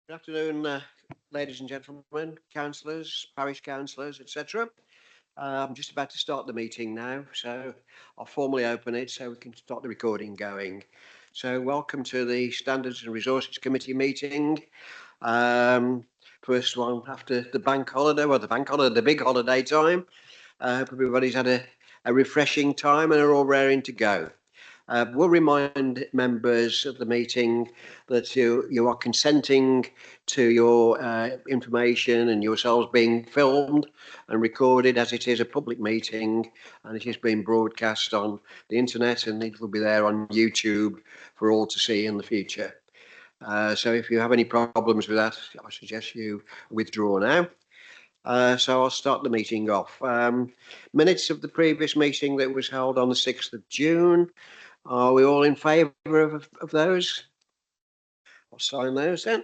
Good afternoon, ladies and gentlemen, councillors, parish councillors, etc. I'm just about to start the meeting now, so I'll formally open it so we can start the recording going. So welcome to the Standards and Resources Committee meeting. First one after the bank holiday, the big holiday time. I hope everybody's had a refreshing time and are all raring to go. We'll remind members of the meeting that you are consenting to your information and yourselves being filmed and recorded, as it is a public meeting and it is being broadcast on the internet, and it will be there on YouTube for all to see in the future. So if you have any problems with that, I suggest you withdraw now. So I'll start the meeting off. Minutes of the previous meeting that was held on the 6th of June. Are we all in favour of those? I'll sign those then.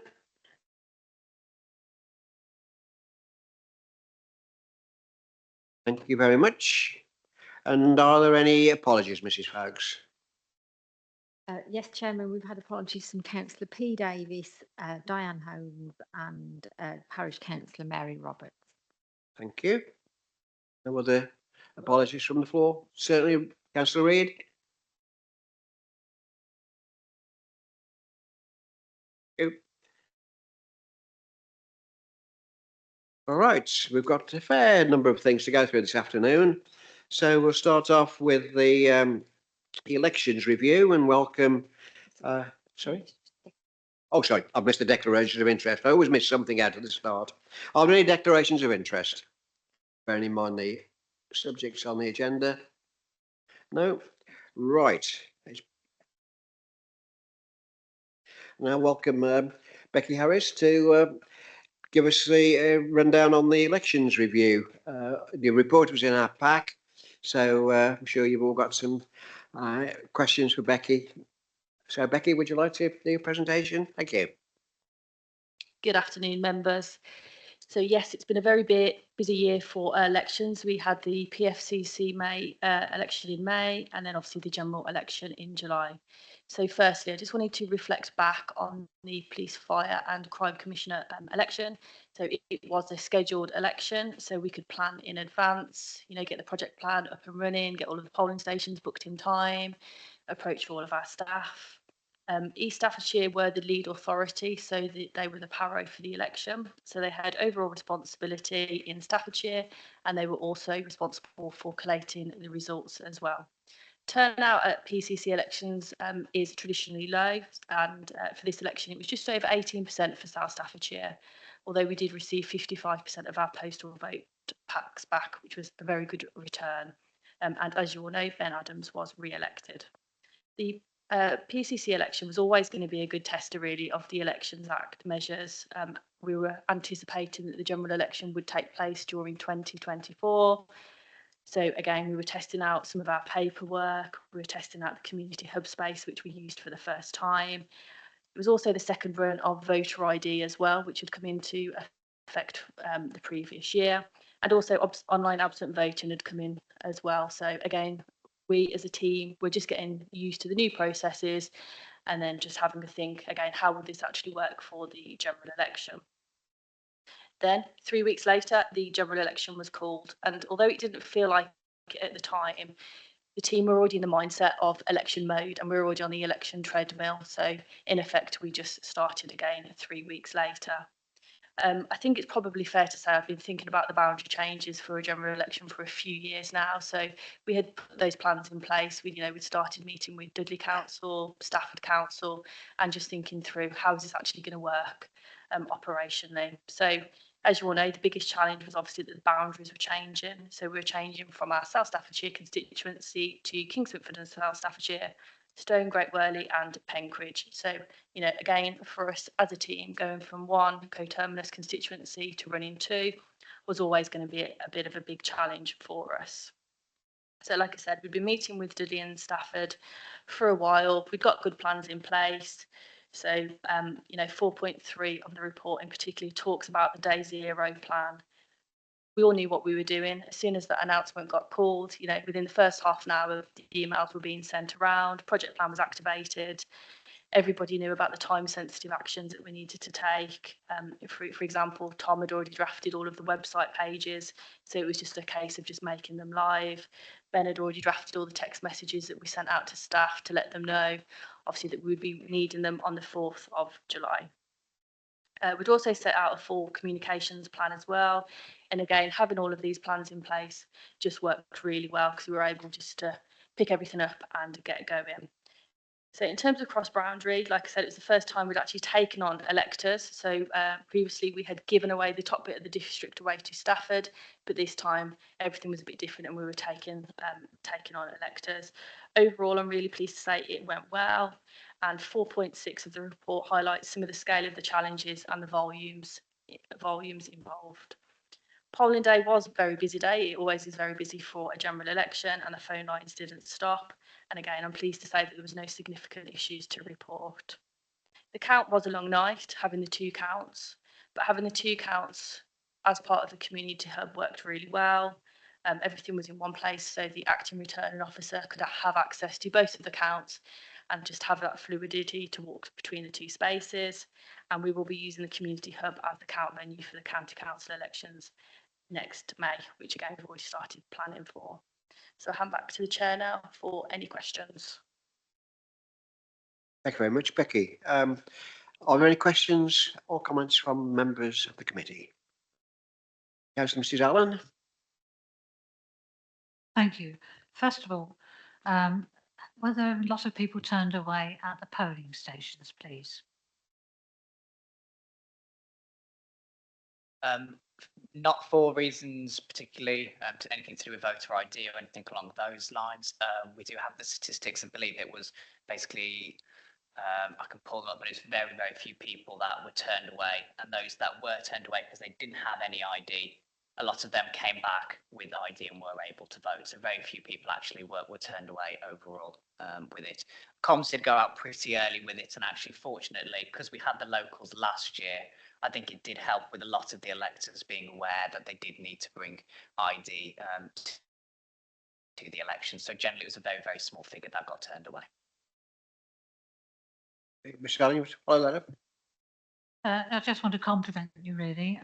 Thank you very much. And are there any apologies, Mrs. Foakes? Yes, Chairman, we've had apologies from Councillor P Davis, Diane Holmes and Parish Councillor Mary Roberts. Thank you. No other apologies from the floor? Certainly, Councillor Reid. Thank you. All right, we've got a fair number of things to go through this afternoon. So we'll start off with the elections review and welcome. Sorry? Oh, sorry, I've missed the declarations of interest. I always miss something out at the start. Are there any declarations of interest? Bearing in mind the subjects on the agenda. No? Right. Now welcome Becky Harris to give us the rundown on the elections review. The report was in our pack, so I'm sure you've all got some questions for Becky. So Becky, would you like to do a presentation? Thank you. Good afternoon, members. So yes, it's been a very busy year for elections. We had the PFCC election in May, and then obviously the general election in July. So firstly, I just wanted to reflect back on the Police, Fire and Crime Commissioner election. So it was a scheduled election, so we could plan in advance, get the project plan up and running, get all of the polling stations booked in time, approach all of our staff. East Staffordshire were the lead authority, so they were the PARO for the election. So they had overall responsibility in Staffordshire, and they were also responsible for collating the results as well. Turnout at PCC elections is traditionally low, and for this election it was just over 18% for South Staffordshire, although we did receive 55% of our postal vote packs back, which was a very good return. And as you all know, Ben Adams was re-elected. The PCC election was always going to be a good tester, really, of the Elections Act measures. We were anticipating that the general election would take place during 2024. So again, we were testing out some of our paperwork. We were testing out the community hub space, which we used for the first time. It was also the second run of voter ID as well, which had come into effect the previous year. And also online absent voting had come in as well. So again, we as a team were just getting used to the new processes and then just having to think again, how would this actually work for the general election? Then 3 weeks later, the general election was called. And although it didn't feel like it at the time, the team were already in the mindset of election mode and we were already on the election treadmill. So in effect, we just started again 3 weeks later. I think it's probably fair to say I've been thinking about the boundary changes for a general election for a few years now. So we had put those plans in place. We'd started meeting with Dudley Council, Stafford Council, and just thinking through how is this actually going to work operationally. So as you all know, the biggest challenge was obviously that the boundaries were changing. So we were changing from our South Staffordshire constituency to Kingswinford and South Staffordshire, Stone, Great Worley and Penkridge. So, again, for us as a team, going from one coterminous constituency to running two was always going to be a bit of a big challenge for us. So like I said, we've been meeting with Dudley and Stafford for a while. We've got good plans in place. So, 4.3 of the report in particular talks about the day zero plan. We all knew what we were doing. As soon as that announcement got pulled, within the first half an hour, the emails were being sent around, project plan was activated. everybody knew about the time-sensitive actions that we needed to take. For example, Tom had already drafted all of the website pages, so it was just a case of just making them live. Ben had already drafted all the text messages that we sent out to staff to let them know, obviously, that we would be needing them on the 4th of July. We'd also set out a full communications plan as well. And again, having all of these plans in place just worked really well because we were able just to pick everything up and get going. So in terms of cross-boundary, like I said, it's the first time we'd actually taken on electors. So previously we had given away the top bit of the district away to Stafford, but this time everything was a bit different and we were taking on electors. Overall, I'm really pleased to say it went well, and 4.6 of the report highlights some of the scale of the challenges and the volumes involved. Polling day was a very busy day. It always is very busy for a general election, and the phone lines didn't stop. And again, I'm pleased to say that there was no significant issues to report. The count was a long night, having the 2 counts, but having the 2 counts as part of the community hub worked really well. Everything was in one place, so the acting returning officer could have access to both of the counts and just have that fluidity to walk between the 2 spaces. And we will be using the community hub as the count venue for the county council elections next May, which again we've already started planning for. So I'll hand back to the chair now for any questions. Thank you very much, Becky. Are there any questions or comments from members of the committee? Councillor Mrs. Allen. Thank you. First of all, were there a lot of people turned away at the polling stations, please? Not for reasons particularly to anything to do with voter ID or anything along those lines. We do have the statistics and believe it was basically, I can pull them up, but it's very, very few people that were turned away. And those that were turned away because they didn't have any ID, a lot of them came back with ID and were able to vote. So very few people actually were turned away overall with it. Comms did go out pretty early with it, and actually, fortunately, because we had the locals last year, I think it did help with a lot of the electors being aware that they did need to bring ID to the election. So generally, it was a very, very small figure that got turned away. Mr. Allen, you want to follow that up? I just want to compliment you really.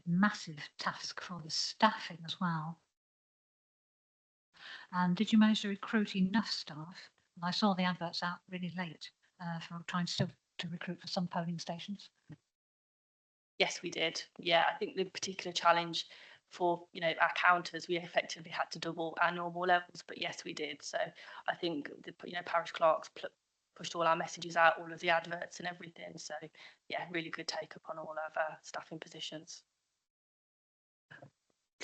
Massive task for the staffing as well. And did you manage to recruit enough staff? I saw the adverts out really late for trying still to recruit for some polling stations. Yes, we did. Yeah, I think the particular challenge for our counters, we effectively had to double our normal levels, but yes, we did. So I think the parish clerks pushed all our messages out, all of the adverts and everything. So yeah, really good take up on all of our staffing positions.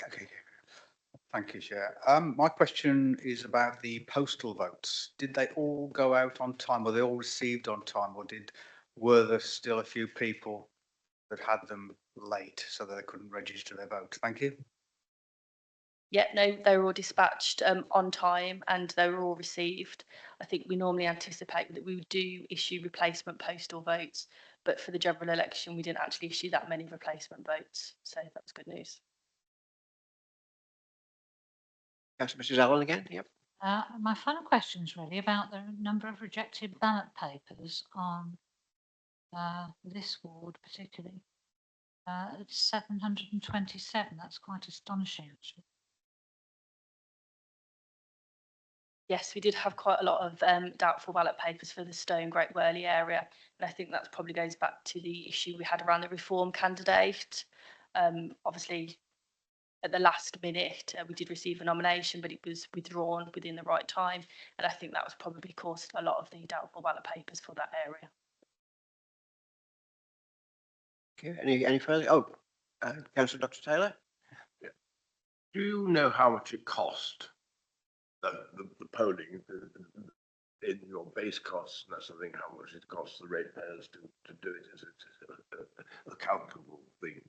Okay. Thank you, Chair. My question is about the postal votes. Did they all go out on time? Were they all received on time, or were there still a few people that had them late so that they couldn't register their vote? Thank you. Yeah, no, they were all dispatched on time and they were all received. I think we normally anticipate that we would do issue replacement postal votes, but for the general election, we didn't actually issue that many replacement votes. So that was good news. Councillor Mrs. Allen again. Yep. My final question is really about the number of rejected ballot papers on this ward particularly. It's 727. That's quite astonishing, actually. Yes, we did have quite a lot of doubtful ballot papers for the Stone Great Worley area, and I think that probably goes back to the issue we had around the Reform candidate. Obviously, at the last minute, we did receive a nomination, but it was withdrawn within the right time, and I think that was probably caused a lot of the doubtful ballot papers for that area. Okay. Any further? Oh, Councillor Dr. Taylor. Yeah. Do you know how much it cost? The polling in your base costs, and that's something. How much it costs the ratepayers to do it? Is it a calculable thing?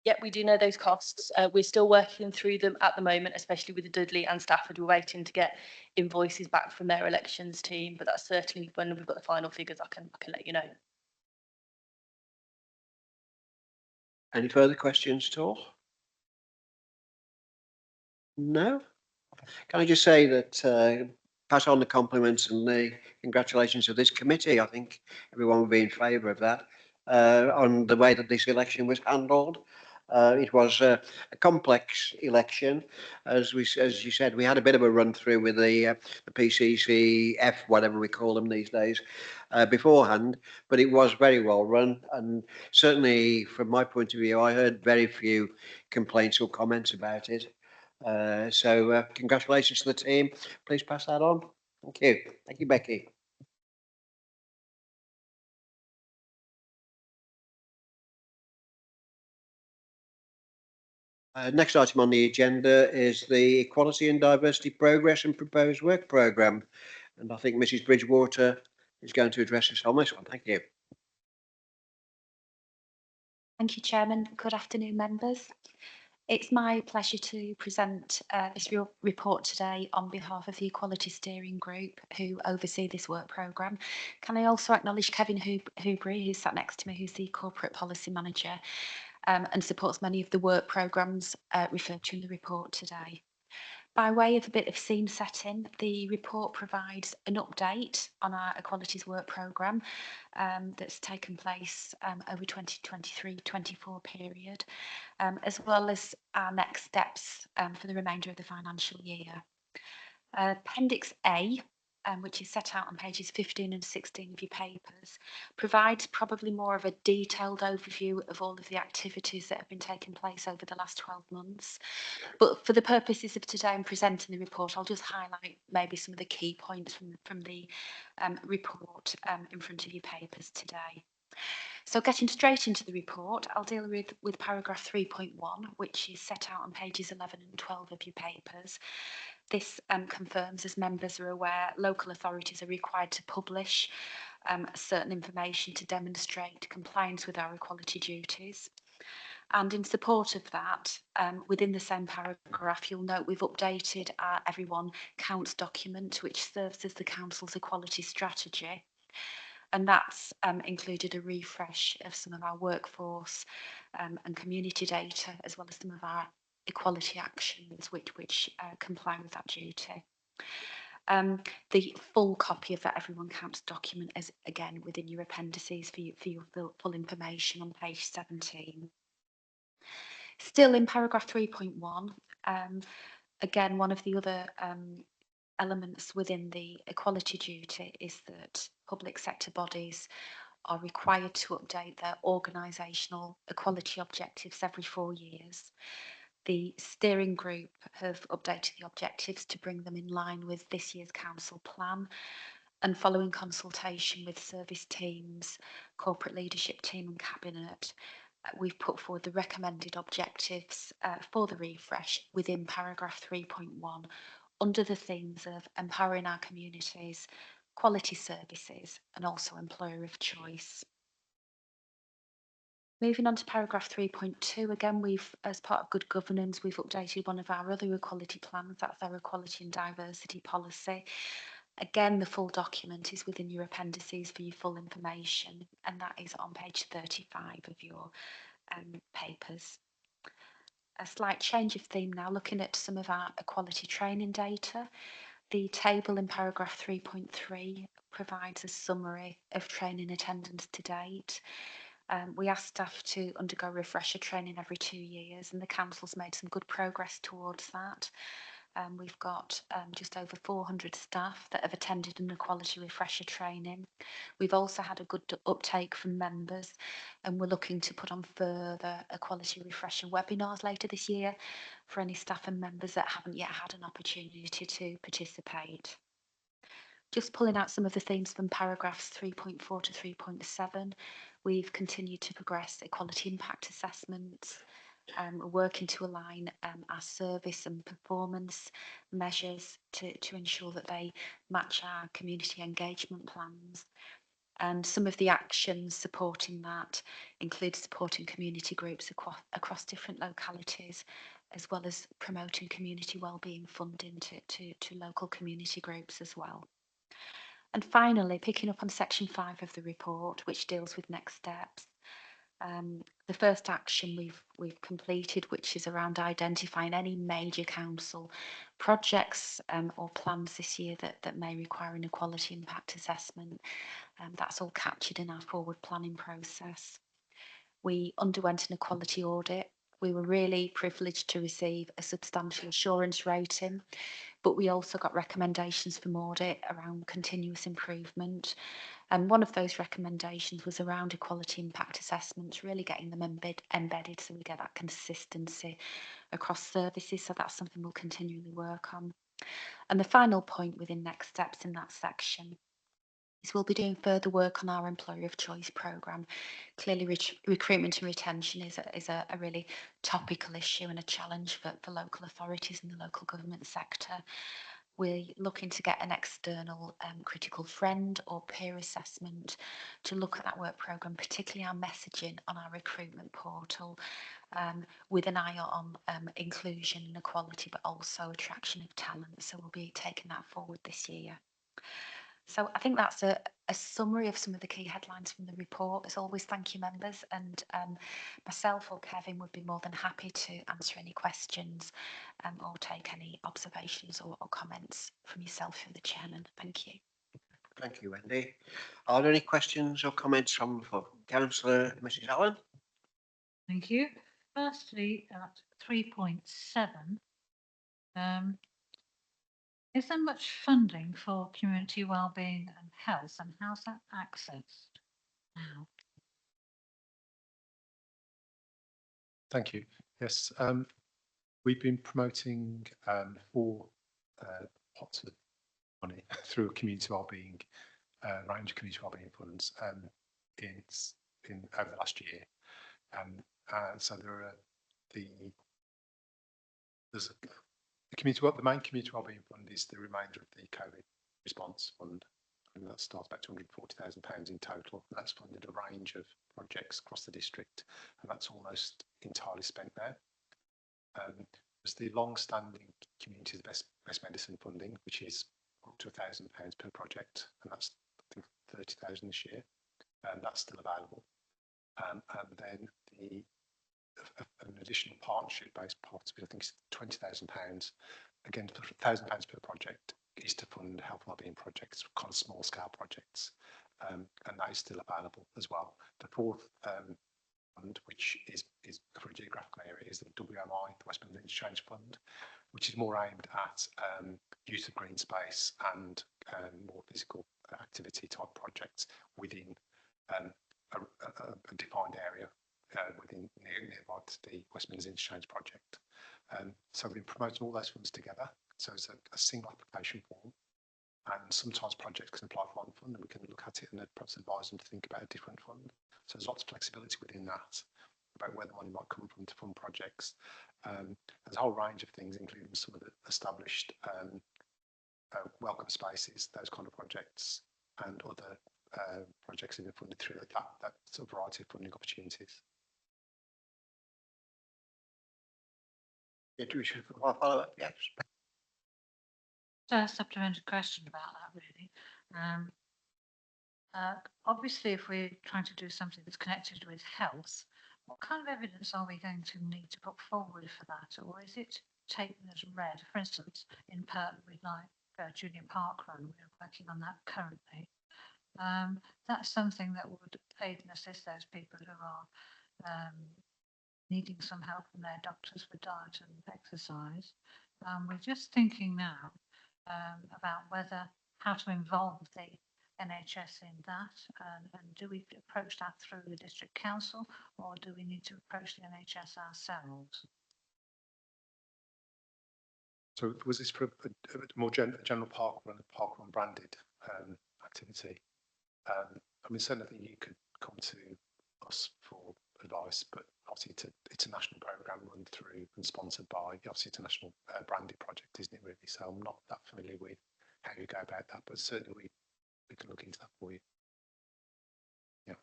Yep, we do know those costs. We're still working through them at the moment, especially with the Dudley and Stafford. We're waiting to get invoices back from their elections team, but that's certainly when we've got the final figures, I can let you know. Any further questions at all? No. Can I just say that pass on the compliments and the congratulations of this committee. I think everyone will be in favour of that on the way that this election was handled. It was a complex election, as you said. We had a bit of a run through with the PCCF, whatever we call them these days, beforehand. But it was very well run, and certainly from my point of view, I heard very few complaints or comments about it. So congratulations to the team. Please pass that on. Thank you. Thank you, Becky. Next item on the agenda is the Equality and Diversity Progress and Proposed Work Programme. And I think Mrs Bridgewater is going to address us on this one. Thank you. Thank you, Chairman. Good afternoon, members. It's my pleasure to present this report today on behalf of the Equality Steering Group, who oversee this work programme. Can I also acknowledge Kevin Hoobrey, who's sat next to me, who's the Corporate Policy Manager, and supports many of the work programmes referred to in the report today. By way of a bit of scene setting, the report provides an update on our Equalities Work Programme that's taken place over 2023-24 period, as well as our next steps for the remainder of the financial year. Appendix A, which is set out on pages 15 and 16 of your papers, provides probably more of a detailed overview of all of the activities that have been taking place over the last 12 months. But for the purposes of today and presenting the report, I'll just highlight maybe some of the key points from the report in front of your papers today. So getting straight into the report, I'll deal with paragraph 3.1, which is set out on pages 11 and 12 of your papers. This confirms, as members are aware, local authorities are required to publish certain information to demonstrate compliance with our equality duties. And in support of that, within the same paragraph, you'll note we've updated our Everyone Counts document, which serves as the Council's equality strategy. And that's included a refresh of some of our workforce and community data, as well as some of our equality actions which comply with that duty. The full copy of that Everyone Counts document is again within your appendices for your full information on page 17. Still in paragraph 3.1, again, one of the other elements within the equality duty is that public sector bodies are required to update their organisational equality objectives every 4 years. The steering group have updated the objectives to bring them in line with this year's council plan, and following consultation with service teams, corporate leadership team and cabinet, we've put forward the recommended objectives for the refresh within paragraph 3.1 under the themes of empowering our communities, quality services, and also employer of choice. Moving on to paragraph 3.2, again, as part of good governance, we've updated one of our other equality plans, that's our equality and diversity policy. Again, the full document is within your appendices for your full information, and that is on page 35 of your papers. A slight change of theme now, looking at some of our equality training data. The table in paragraph 3.3 provides a summary of training attendance to date. We asked staff to undergo refresher training every 2 years, and the council's made some good progress towards that. We've got just over 400 staff that have attended an equality refresher training. We've also had a good uptake from members, and we're looking to put on further equality refresher webinars later this year for any staff and members that haven't yet had an opportunity to participate. Just pulling out some of the themes from paragraphs 3.4 to 3.7, we've continued to progress equality impact assessments. We're working to align our service and performance measures to ensure that they match our community engagement plans. And some of the actions supporting that include supporting community groups across different localities, as well as promoting community wellbeing funding to local community groups as well. And finally, picking up on section 5 of the report, which deals with next steps, The first action we've completed, which is around identifying any major council projects or plans this year that may require an equality impact assessment. That's all captured in our forward planning process. We underwent an equality audit. We were really privileged to receive a substantial assurance rating, but we also got recommendations from audit around continuous improvement. And one of those recommendations was around equality impact assessments, really getting them embedded so we get that consistency across services. So that's something we'll continually work on. And the final point within next steps in that section is we'll be doing further work on our employer of choice programme. Clearly recruitment and retention is a really topical issue and a challenge for local authorities and the local government sector. We're looking to get an external critical friend or peer assessment to look at that work programme, particularly our messaging on our recruitment portal, with an eye on inclusion and equality, but also attraction of talent. So we'll be taking that forward this year. So I think that's a summary of some of the key headlines from the report. As always, thank you, members, and myself or Kevin would be more than happy to answer any questions or take any observations or comments from yourself and the chairman. Thank you. Thank you, Wendy. Are there any questions or comments from Councillor Mrs. Allen? Thank you. Firstly, at 3.7, is there much funding for community wellbeing and health, and how's that accessed now? Thank you. Yes, we've been promoting 4 pots of money through a community wellbeing range of community wellbeing funds in over the last year. So there are the main community wellbeing fund is the remainder of the COVID response fund, and that starts about £240,000 in total. That's funded a range of projects across the district, and that's almost entirely spent now. There's the long-standing community best medicine funding, which is up to £1,000 per project, and that's I think 30,000 this year, and that's still available. And then an additional partnership-based pot, which I think is £20,000, again £1,000 per project, is to fund health wellbeing projects, kind of small-scale projects, and that is still available as well. The fourth fund, which is for a geographical area, is the WMI, the West Midlands Interchange Fund, which is more aimed at use of green space and more physical activity type projects within a defined area within nearby to the West Midlands Interchange project. So we've been promoting all those funds together. So it's a single application form, and sometimes projects can apply for one fund, and we can look at it and perhaps advise them to think about a different fund. So there's lots of flexibility within that about where the money might come from to fund projects. There's a whole range of things, including some of the established welcome spaces, those kind of projects, and other projects that are funded through that's a variety of funding opportunities. Yeah, do we should follow up? Yes. So a supplementary question about that, really. Obviously, if we're trying to do something that's connected with health, what kind of evidence are we going to need to put forward for that, or is it taken as read? For instance, in Perth, we'd like Junior Park Run. We're working on that currently. That's something that would aid and assist those people who are needing some help from their doctors for diet and exercise. We're just thinking now about how to involve the NHS in that, and do we approach that through the district council, or do we need to approach the NHS ourselves? So was this for a more general park run branded activity? I mean, certainly you could come to us for advice, but obviously it's a national programme run through and sponsored by, obviously it's a national branded project, isn't it really? So I'm not that familiar with how you go about that, but certainly we can look into that for you. Yeah.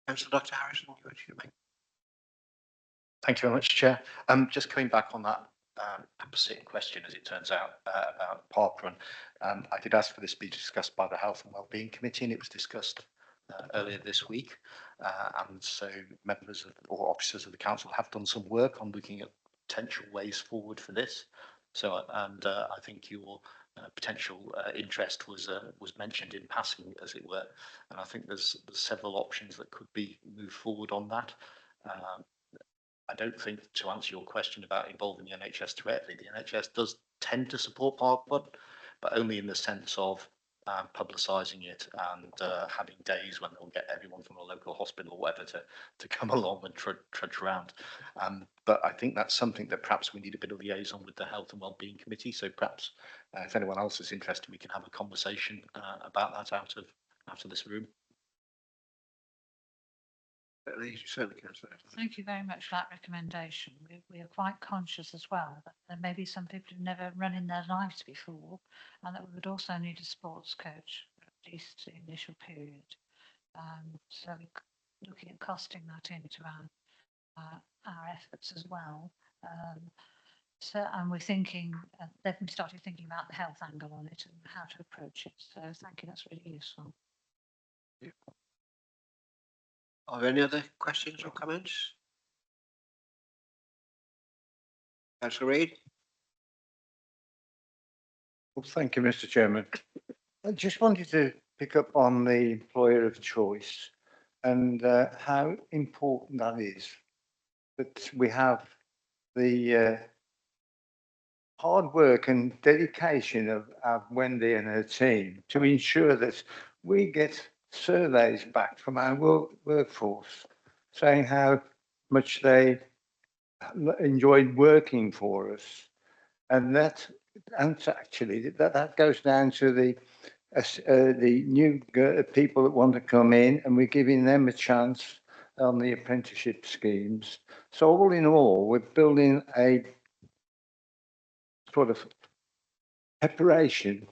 Councillor Dr. Harrison, you wish to make? Thank you very much, Chair. Just coming back on that opposite question, as it turns out, about parkrun. I did ask for this to be discussed by the Health and Wellbeing Committee, and it was discussed earlier this week. and so members of, or officers of the council have done some work on looking at potential ways forward for this. So, and I think your potential interest was mentioned in passing, as it were, and I think there's several options that could be moved forward on that. I don't think, to answer your question about involving the NHS directly, the NHS does tend to support Parkwood, but only in the sense of publicising it and having days when they'll get everyone from a local hospital or whatever to come along and trudge around. But I think that's something that perhaps we need a bit of liaison with the Health and Wellbeing Committee. So perhaps if anyone else is interested, we can have a conversation about that out of this room. Certainly, Councillor. Thank you very much for that recommendation. We are quite conscious as well that there may be some people who've never run in their lives before, and that we would also need a sports coach for at least the initial period. So we're looking at costing that into our efforts as well. So, and we're thinking, definitely started thinking about the health angle on it and how to approach it. So thank you, that's really useful. Yeah. Are there any other questions or comments? Councillor Reid? Well, thank you, Mr. Chairman. I just wanted to pick up on the employer of choice and how important that is, that we have the hard work and dedication of Wendy and her team to ensure that we get surveys back from our workforce saying how much they enjoyed working for us, and actually that goes down to the new people that want to come in, and we're giving them a chance on the apprenticeship schemes. So all in all, we're building a sort of preparation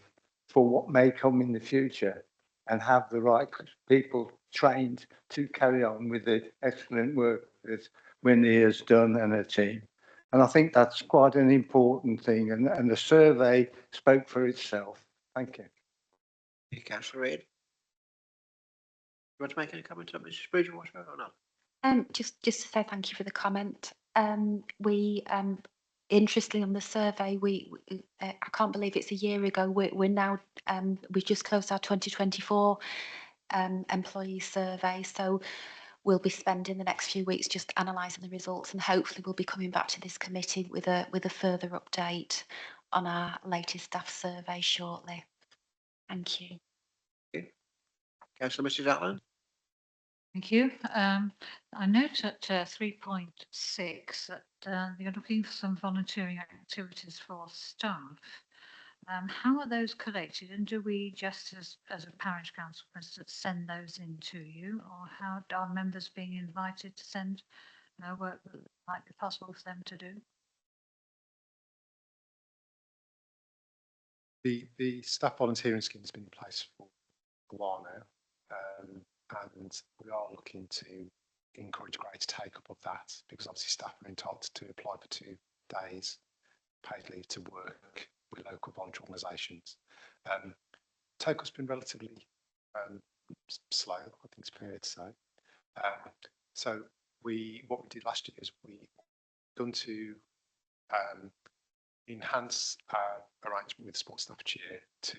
for what may come in the future, and have the right people trained to carry on with the excellent work that Wendy has done and her team. And I think that's quite an important thing, and the survey spoke for itself. Thank you. Thank you, Councillor Reid. You want to make any comment on Mrs. Bridgewater or not? Just to say thank you for the comment. We interestingly on the survey, I can't believe it's a year ago. We're now we've just closed our 2024 employee survey, so we'll be spending the next few weeks just analysing the results, and hopefully we'll be coming back to this committee with a further update on our latest staff survey shortly. Thank you. Councillor Mrs. Allen? Thank you. I note at 3.6 that you're looking for some volunteering activities for staff. How are those collated, and do we just as a parish council, for instance, send those in to you, or how are members being invited to send work that might be possible for them to do? The staff volunteering scheme has been in place for a while now, and we are looking to encourage greater take up of that, because obviously staff are entitled to apply for 2 days paid leave to work with local voluntary organisations. Take up's been relatively slow, I think it's fair to say. So what we did last year is we done to enhance our arrangement with the sports staff chair to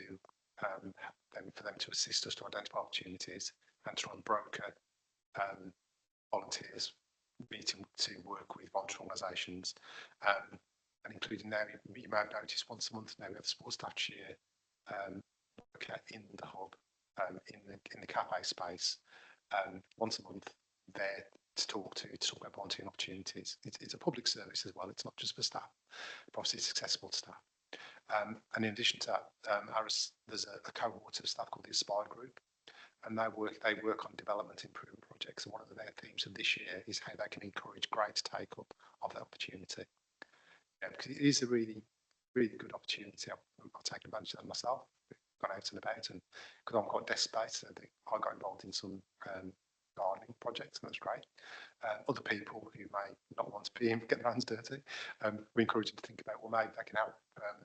for them to assist us to identify opportunities and try and broker volunteers meeting to work with voluntary organisations, and including now, you may have noticed once a month now we have the sports staff chair in the hub, in the cafe space, once a month there to talk about volunteering opportunities. It's a public service as well. It's not just for staff, but obviously it's accessible to staff. And in addition to that, there's a cohort of staff called the Aspire Group, and they work on development improvement projects. And one of their themes of this year is how they can encourage greater take up of that opportunity. Because it is a really, really good opportunity. I've taken advantage of that myself. Gone out and about, and because I'm quite desk based, I got involved in some gardening projects, and that's great. Other people who may not want to be in, get their hands dirty, we encourage them to think about, well, maybe they can help.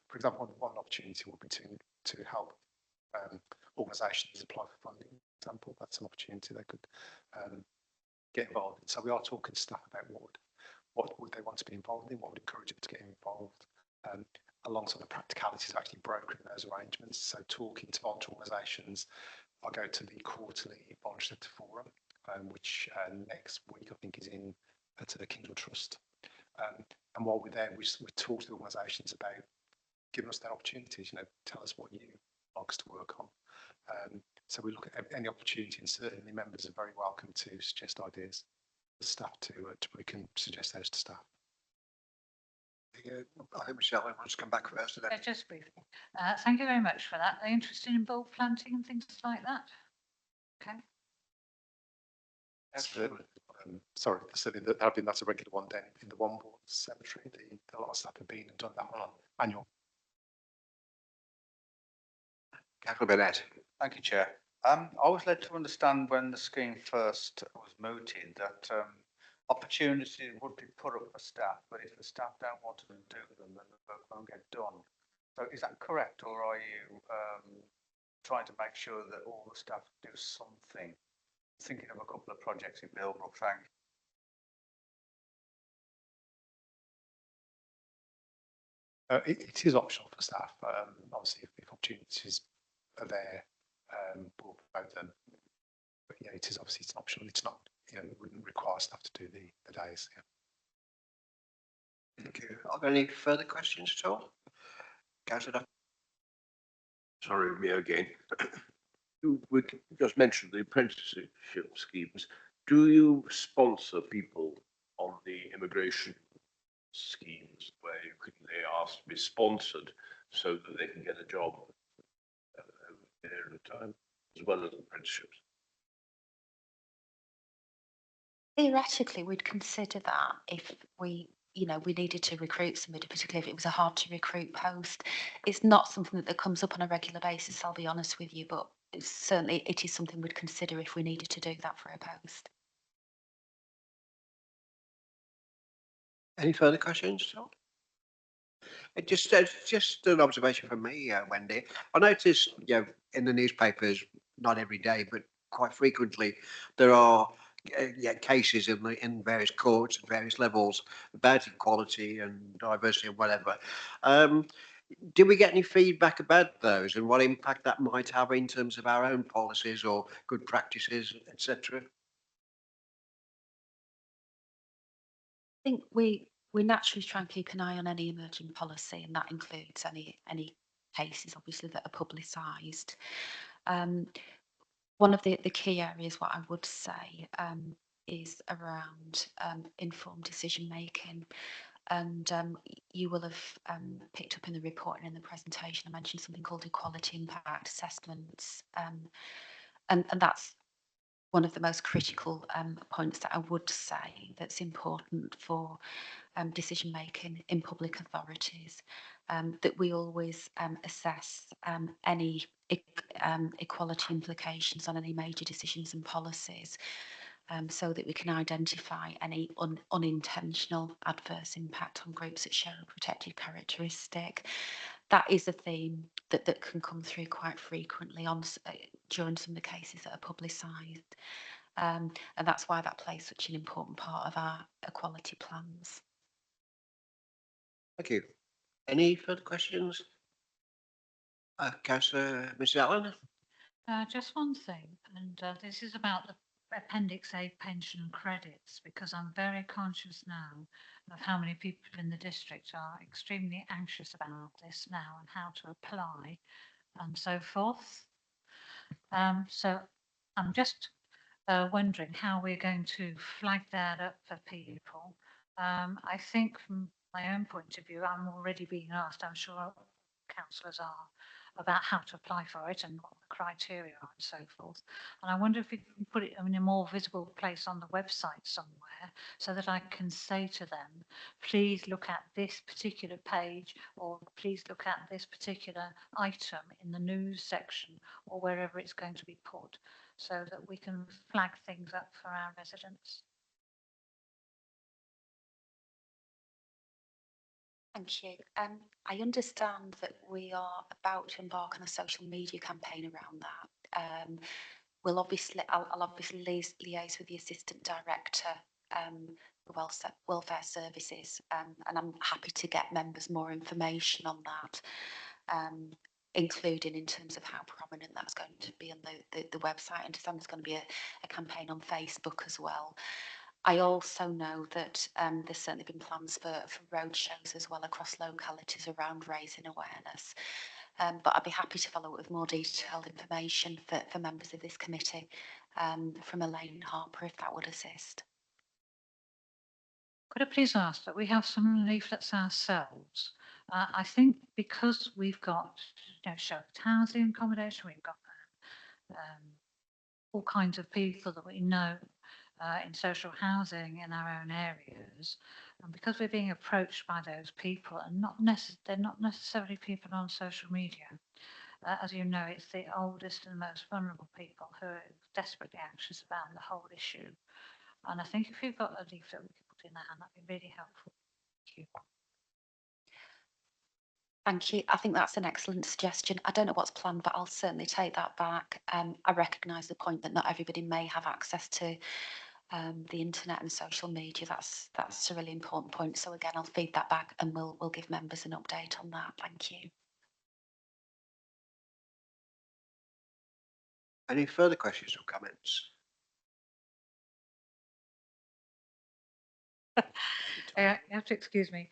For example, one opportunity would be to help organisations apply for funding. For example, that's an opportunity they could get involved in. So we are talking to staff about what would they want to be involved in, what would encourage them to get involved, alongside the practicalities of actually brokering those arrangements. So talking to voluntary organisations, I go to the quarterly voluntary sector forum, which next week I think is in at the Kingswood Trust. And while we're there, we talk to the organisations about giving us their opportunities, tell us what you like us to work on. So we look at any opportunity, and certainly members are very welcome to suggest ideas to staff we can suggest those to staff. I think Michelle wants to come back first. Yeah, just briefly. Thank you very much for that. Are you interested in bulb planting and things like that? Okay. Sorry, certainly that's a regular one then in the Wombourne Cemetery. A lot of staff have been and done that one annual. Councillor Burnett. Thank you, Chair. I was led to understand when the scheme first was mooted that opportunities would be put up for staff, but if the staff don't want to do them, then the work won't get done. So is that correct, or are you trying to make sure that all the staff do something? Thinking of a couple of projects in Millbrook, thank you. It is optional for staff. Obviously, if opportunities are there, we'll promote them. But yeah, it's optional. It's not, it wouldn't require staff to do the days. Yeah. Thank you. Are there any further questions at all? Councillor. Sorry, me again. We just mentioned the apprenticeship schemes. Do you sponsor people on the immigration schemes where they ask to be sponsored so that they can get a job over a period of time, as well as apprenticeships? Theoretically, we'd consider that if we needed to recruit somebody, particularly if it was a hard to recruit post. It's not something that comes up on a regular basis, I'll be honest with you, but certainly it is something we'd consider if we needed to do that for a post. Any further questions at all? Just an observation from me, Wendy. I noticed, in the newspapers, not every day, but quite frequently, there are cases in various courts at various levels about equality and diversity and whatever. Did we get any feedback about those and what impact that might have in terms of our own policies or good practices, etc.? I think we naturally try and keep an eye on any emerging policy, and that includes any cases, obviously, that are publicised. One of the key areas, what I would say, is around informed decision making. And you will have picked up in the report and in the presentation, I mentioned something called equality impact assessments. And that's one of the most critical points that I would say that's important for decision making in public authorities, that we always assess any equality implications on any major decisions and policies, so that we can identify any unintentional adverse impact on groups that share a protected characteristic. That is a theme that can come through quite frequently during some of the cases that are publicised. And that's why that plays such an important part of our equality plans. Thank you. Any further questions? Councillor, Mrs. Allen? Just one thing, and this is about the Appendix A pension credits, because I'm very conscious now of how many people in the district are extremely anxious about this now and how to apply and so forth. So I'm just wondering how we're going to flag that up for people. I think from my own point of view, I'm already being asked, I'm sure councillors are, about how to apply for it and what the criteria are and so forth. And I wonder if we can put it in a more visible place on the website somewhere so that I can say to them, please look at this particular page, or please look at this particular item in the news section or wherever it's going to be put, so that we can flag things up for our residents. Thank you. I understand that we are about to embark on a social media campaign around that. I'll obviously liaise with the Assistant Director for Welfare Services, and I'm happy to get members more information on that, including in terms of how prominent that's going to be on the website. I understand there's going to be a campaign on Facebook as well. I also know that there's certainly been plans for road shows as well across localities around raising awareness. But I'd be happy to follow up with more detailed information for members of this committee from Elaine Harper, if that would assist. Could I please ask that we have some leaflets ourselves? I think because we've got, shared housing accommodation, we've got all kinds of people that we know in social housing in our own areas, and because we're being approached by those people, and they're not necessarily people on social media. As you know, it's the oldest and most vulnerable people who are desperately anxious about the whole issue. And I think if you've got a leaflet we could put in that, and that'd be really helpful. Thank you. Thank you. I think that's an excellent suggestion. I don't know what's planned, but I'll certainly take that back. I recognise the point that not everybody may have access to the internet and social media. That's a really important point. So again, I'll feed that back and we'll give members an update on that. Thank you. Any further questions or comments? You have to excuse me.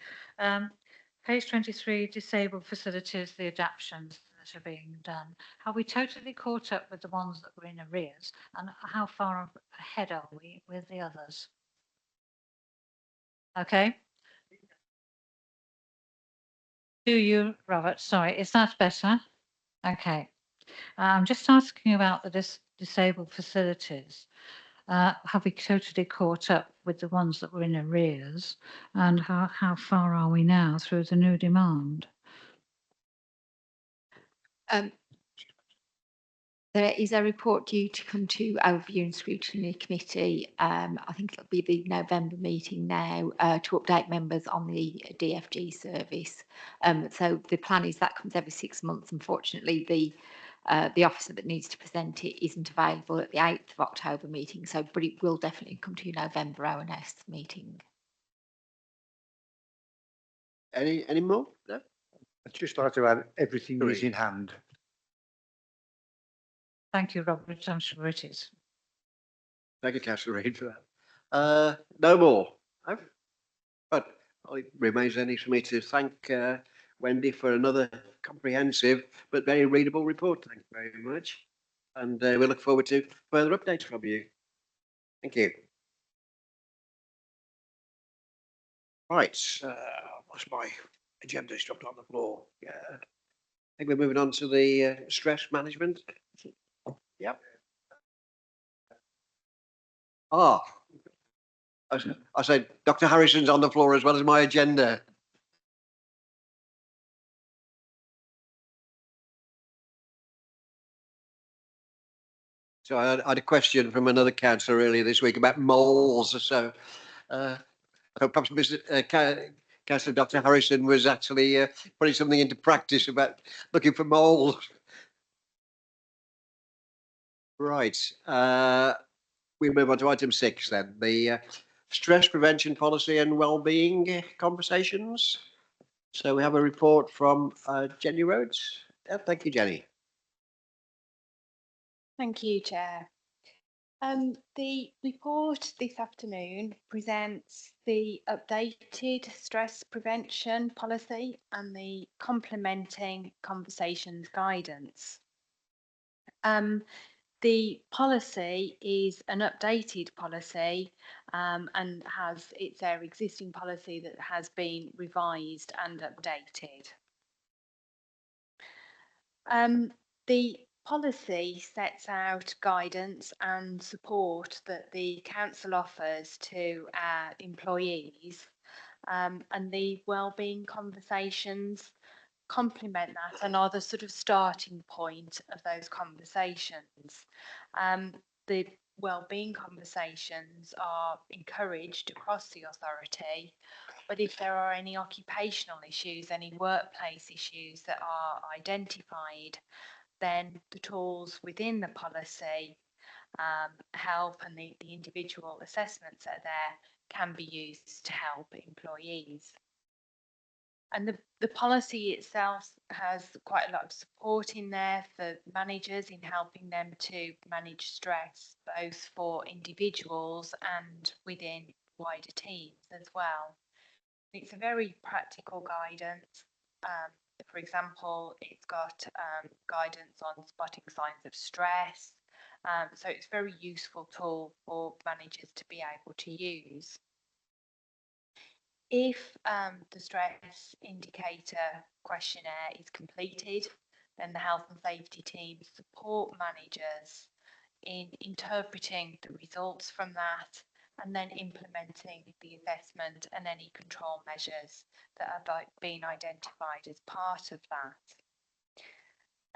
Page 23, disabled facilities, the adaptations that are being done. Have we totally caught up with the ones that were in arrears? And how far ahead are we with the others? Okay. Do you, Robert? Sorry, is that better? Okay. I'm just asking about the disabled facilities. Have we totally caught up with the ones that were in arrears? And how far are we now through the new demand? There is a report due to come to overview and scrutiny committee. I think it'll be the November meeting now to update members on the DFG service. So the plan is that comes every 6 months. Unfortunately, the officer that needs to present it isn't available at the 8th of October meeting. So, but it will definitely come to November ONS meeting. Any more? No? I'd just like to add, everything is in hand. Thank you, Robert. I'm sure it is. Thank you, Councillor Reid, for that. No more. No? But it remains only for me to thank Wendy for another comprehensive but very readable report. Thank you very much. And we look forward to further updates from you. Thank you. Right. What's my agenda dropped on the floor? Yeah. I think we're moving on to the stress management. Yep. I said Dr. Harrison's on the floor as well as my agenda. So I had a question from another councillor earlier this week about moles. So perhaps Councillor Dr. Harrison was actually putting something into practice about looking for moles. Right. We move on to item 6 then, the stress prevention policy and wellbeing conversations. So we have a report from Jenny Rhodes. Thank you, Jenny. Thank you, Chair. The report this afternoon presents the updated stress prevention policy and the complementing conversations guidance. The policy is an updated policy and it's our existing policy that has been revised and updated. The policy sets out guidance and support that the council offers to our employees, and the wellbeing conversations complement that and are the sort of starting point of those conversations. The wellbeing conversations are encouraged across the authority, but if there are any occupational issues, any workplace issues that are identified, then the tools within the policy help, and the individual assessments that are there can be used to help employees. And the policy itself has quite a lot of support in there for managers in helping them to manage stress, both for individuals and within wider teams as well. It's a very practical guidance. For example, it's got guidance on spotting signs of stress. So it's a very useful tool for managers to be able to use. If the stress indicator questionnaire is completed, then the health and safety team support managers in interpreting the results from that and then implementing the assessment and any control measures that have been identified as part of that.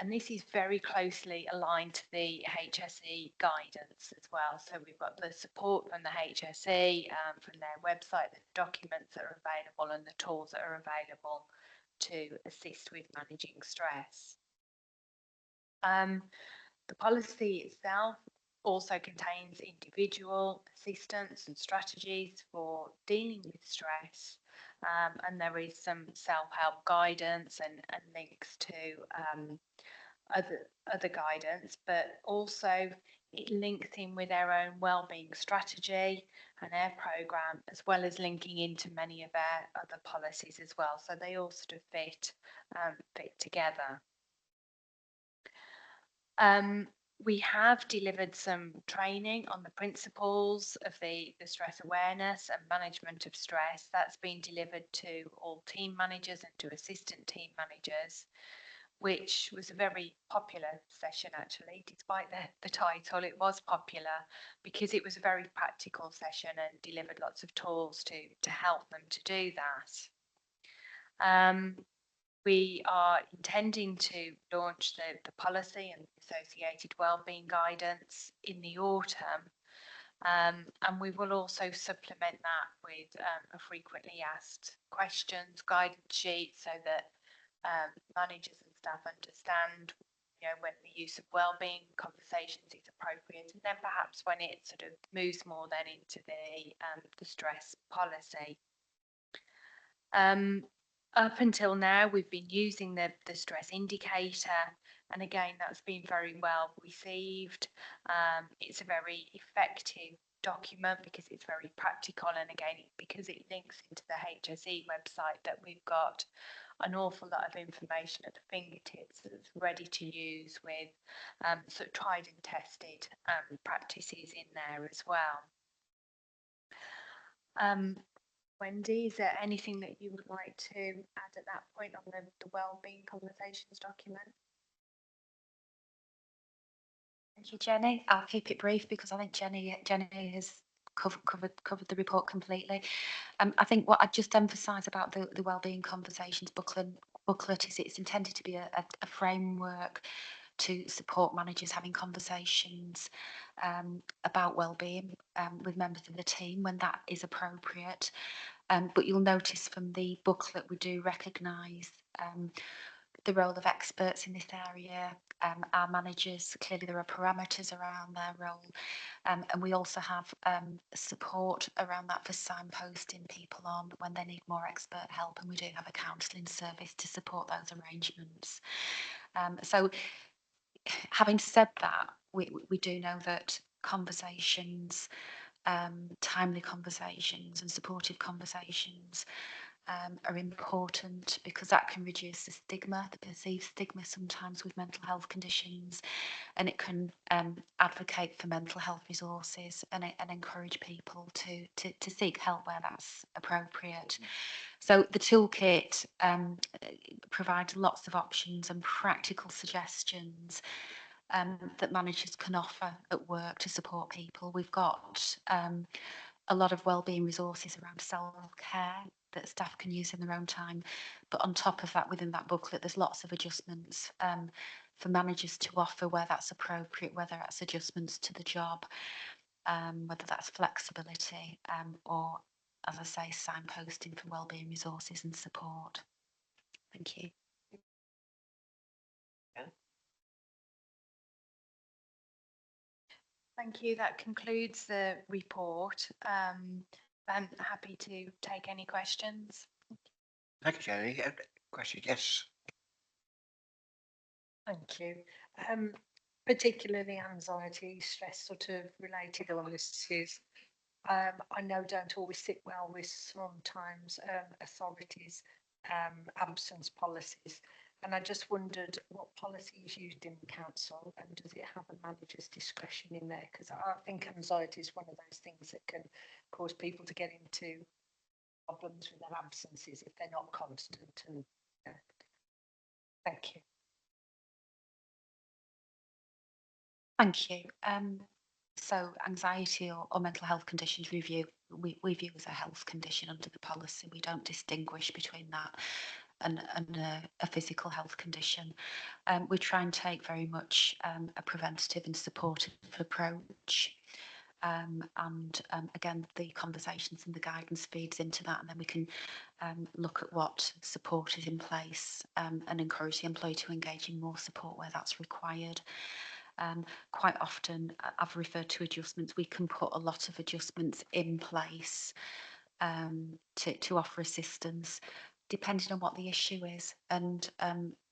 And this is very closely aligned to the HSE guidance as well. So we've got the support from the HSE, from their website, the documents that are available and the tools that are available to assist with managing stress. The policy itself also contains individual assistance and strategies for dealing with stress. And there is some self-help guidance and links to other guidance, but also it links in with our own wellbeing strategy and our programme, as well as linking into many of our other policies as well. So they all sort of fit together. We have delivered some training on the principles of the stress awareness and management of stress. That's been delivered to all team managers and to assistant team managers, which was a very popular session actually. Despite the title, it was popular because it was a very practical session and delivered lots of tools to help them to do that. We are intending to launch the policy and associated wellbeing guidance in the autumn, and we will also supplement that with a frequently asked questions guidance sheet so that managers and staff understand, you know, when the use of wellbeing conversations is appropriate, and then perhaps when it sort of moves more then into the stress policy. Up until now, we've been using the stress indicator, and again, that's been very well received. It's a very effective document because it's very practical, and again, because it links into the HSE website, that we've got an awful lot of information at the fingertips that's ready to use with sort of tried and tested practices in there as well. Wendy, is there anything that you would like to add at that point on the wellbeing conversations document? Thank you, Jenny. I'll keep it brief because I think Jenny has covered the report completely. I think what I'd just emphasise about the wellbeing conversations booklet is it's intended to be a framework to support managers having conversations about wellbeing with members of the team when that is appropriate. But you'll notice from the booklet we do recognise the role of experts in this area, our managers. Clearly there are parameters around their role, and we also have support around that for signposting people on when they need more expert help, and we do have a counselling service to support those arrangements. So having said that, we do know that conversations, timely conversations and supportive conversations are important because that can reduce the stigma, the perceived stigma sometimes with mental health conditions, and it can advocate for mental health resources and encourage people to seek help where that's appropriate. So the toolkit provides lots of options and practical suggestions that managers can offer at work to support people. We've got a lot of wellbeing resources around self-care that staff can use in their own time. But on top of that, within that booklet, there's lots of adjustments for managers to offer where that's appropriate, whether that's adjustments to the job, whether that's flexibility or, as I say, signposting for wellbeing resources and support. Thank you. Thank you. That concludes the report. I'm happy to take any questions. Thank you, Jenny. Question, yes. Thank you. Particularly anxiety, stress sort of related illnesses, I know don't always sit well with sometimes authorities' absence policies. And I just wondered what policy is used in the council and does it have a manager's discretion in there? Because I think anxiety is one of those things that can cause people to get into problems with their absences if they're not constant. And thank you. Thank you. So anxiety or mental health conditions we view as a health condition under the policy. We don't distinguish between that and a physical health condition. We try and take very much a preventative and supportive approach. Again, the conversations and the guidance feeds into that, and then we can look at what support is in place and encourage the employee to engage in more support where that's required. Quite often, I've referred to adjustments. We can put a lot of adjustments in place to offer assistance, depending on what the issue is. And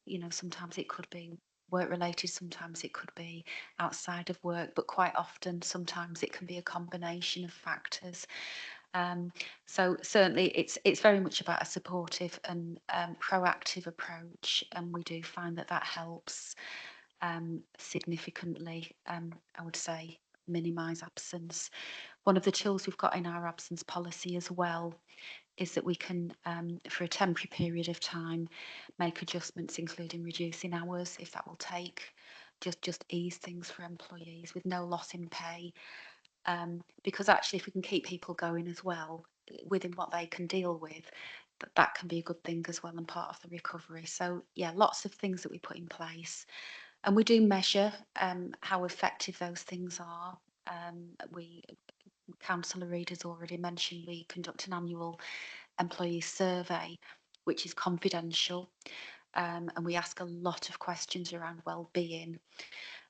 you know, sometimes it could be work related, sometimes it could be outside of work, but quite often, sometimes it can be a combination of factors. So certainly, it's very much about a supportive and proactive approach, and we do find that helps. Significantly, I would say, minimise absence. One of the tools we've got in our absence policy as well is that we can, for a temporary period of time, make adjustments, including reducing hours, if that will take, just ease things for employees with no loss in pay. Because actually, if we can keep people going as well within what they can deal with, that can be a good thing as well and part of the recovery. So yeah, lots of things that we put in place. And we do measure how effective those things are. Councillor Reid has already mentioned we conduct an annual employee survey, which is confidential, and we ask a lot of questions around well-being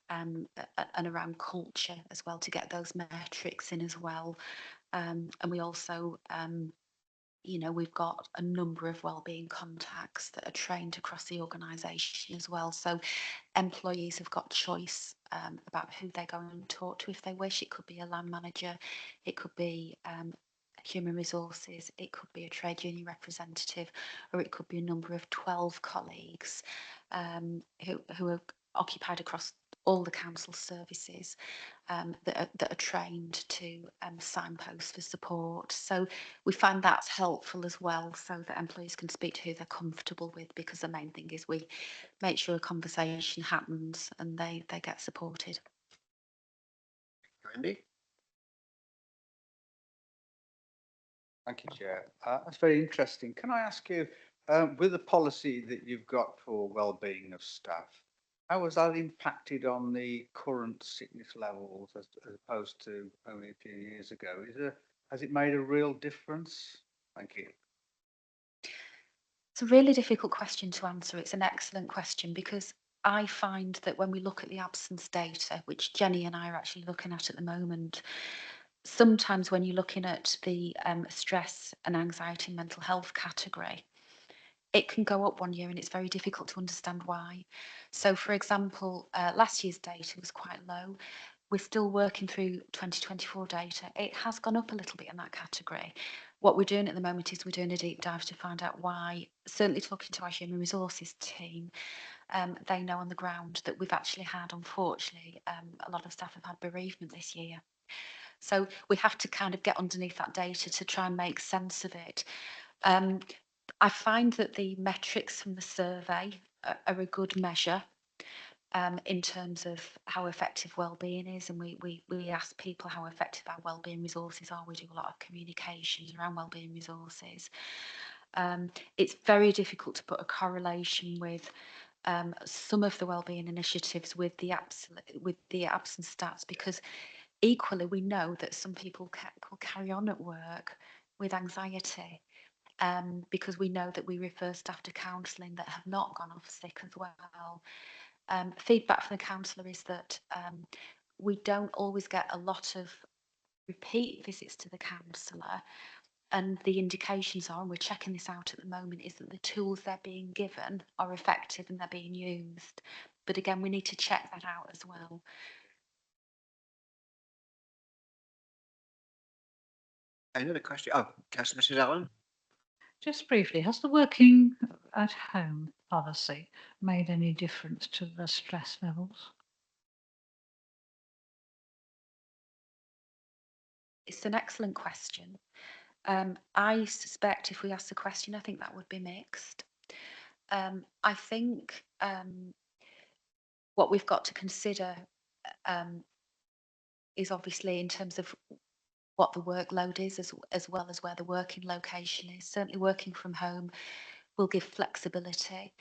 and around culture as well to get those metrics in as well. And we also you know, we've got a number of wellbeing contacts that are trained across the organisation as well. So employees have got choice about who they're going to talk to if they wish. It could be a land manager, it could be human resources, it could be a trade union representative, or it could be a number of 12 colleagues who are occupied across all the council services that are trained to signpost for support. So we find that's helpful as well, so that employees can speak to who they're comfortable with, because the main thing is we make sure a conversation happens and they get supported. Andy? Thank you, Chair. That's very interesting. Can I ask you, with the policy that you've got for well-being of staff, how has that impacted on the current sickness levels as opposed to only a few years ago? Has it made a real difference? Thank you. It's a really difficult question to answer. It's an excellent question, because I find that when we look at the absence data, which Jenny and I are actually looking at the moment, sometimes when you're looking at the stress and anxiety and mental health category, it can go up one year and it's very difficult to understand why. So, for example, last year's data was quite low. We're still working through 2024 data. It has gone up a little bit in that category. What we're doing at the moment is we're doing a deep dive to find out why. Certainly talking to our human resources team, they know on the ground that we've actually had, unfortunately, a lot of staff have had bereavement this year. So we have to kind of get underneath that data to try and make sense of it. I find that the metrics from the survey are a good measure in terms of how effective wellbeing is, and we ask people how effective our wellbeing resources are. We do a lot of communications around wellbeing resources. It's very difficult to put a correlation with some of the wellbeing initiatives with the absence stats, because equally we know that some people will carry on at work with anxiety. Because we know that we refer staff to counselling that have not gone off sick as well. Feedback from the counsellor is that we don't always get a lot of repeat visits to the counsellor, and the indications are, and we're checking this out at the moment, is that the tools they're being given are effective and they're being used. But again, we need to check that out as well. Any other question? Oh, Councillor Mrs Allen? Just briefly, has the working at home policy made any difference to the stress levels? It's an excellent question. I suspect if we ask the question, I think that would be mixed. I think what we've got to consider is obviously in terms of what the workload is, as well as where the working location is. Certainly working from home will give flexibility.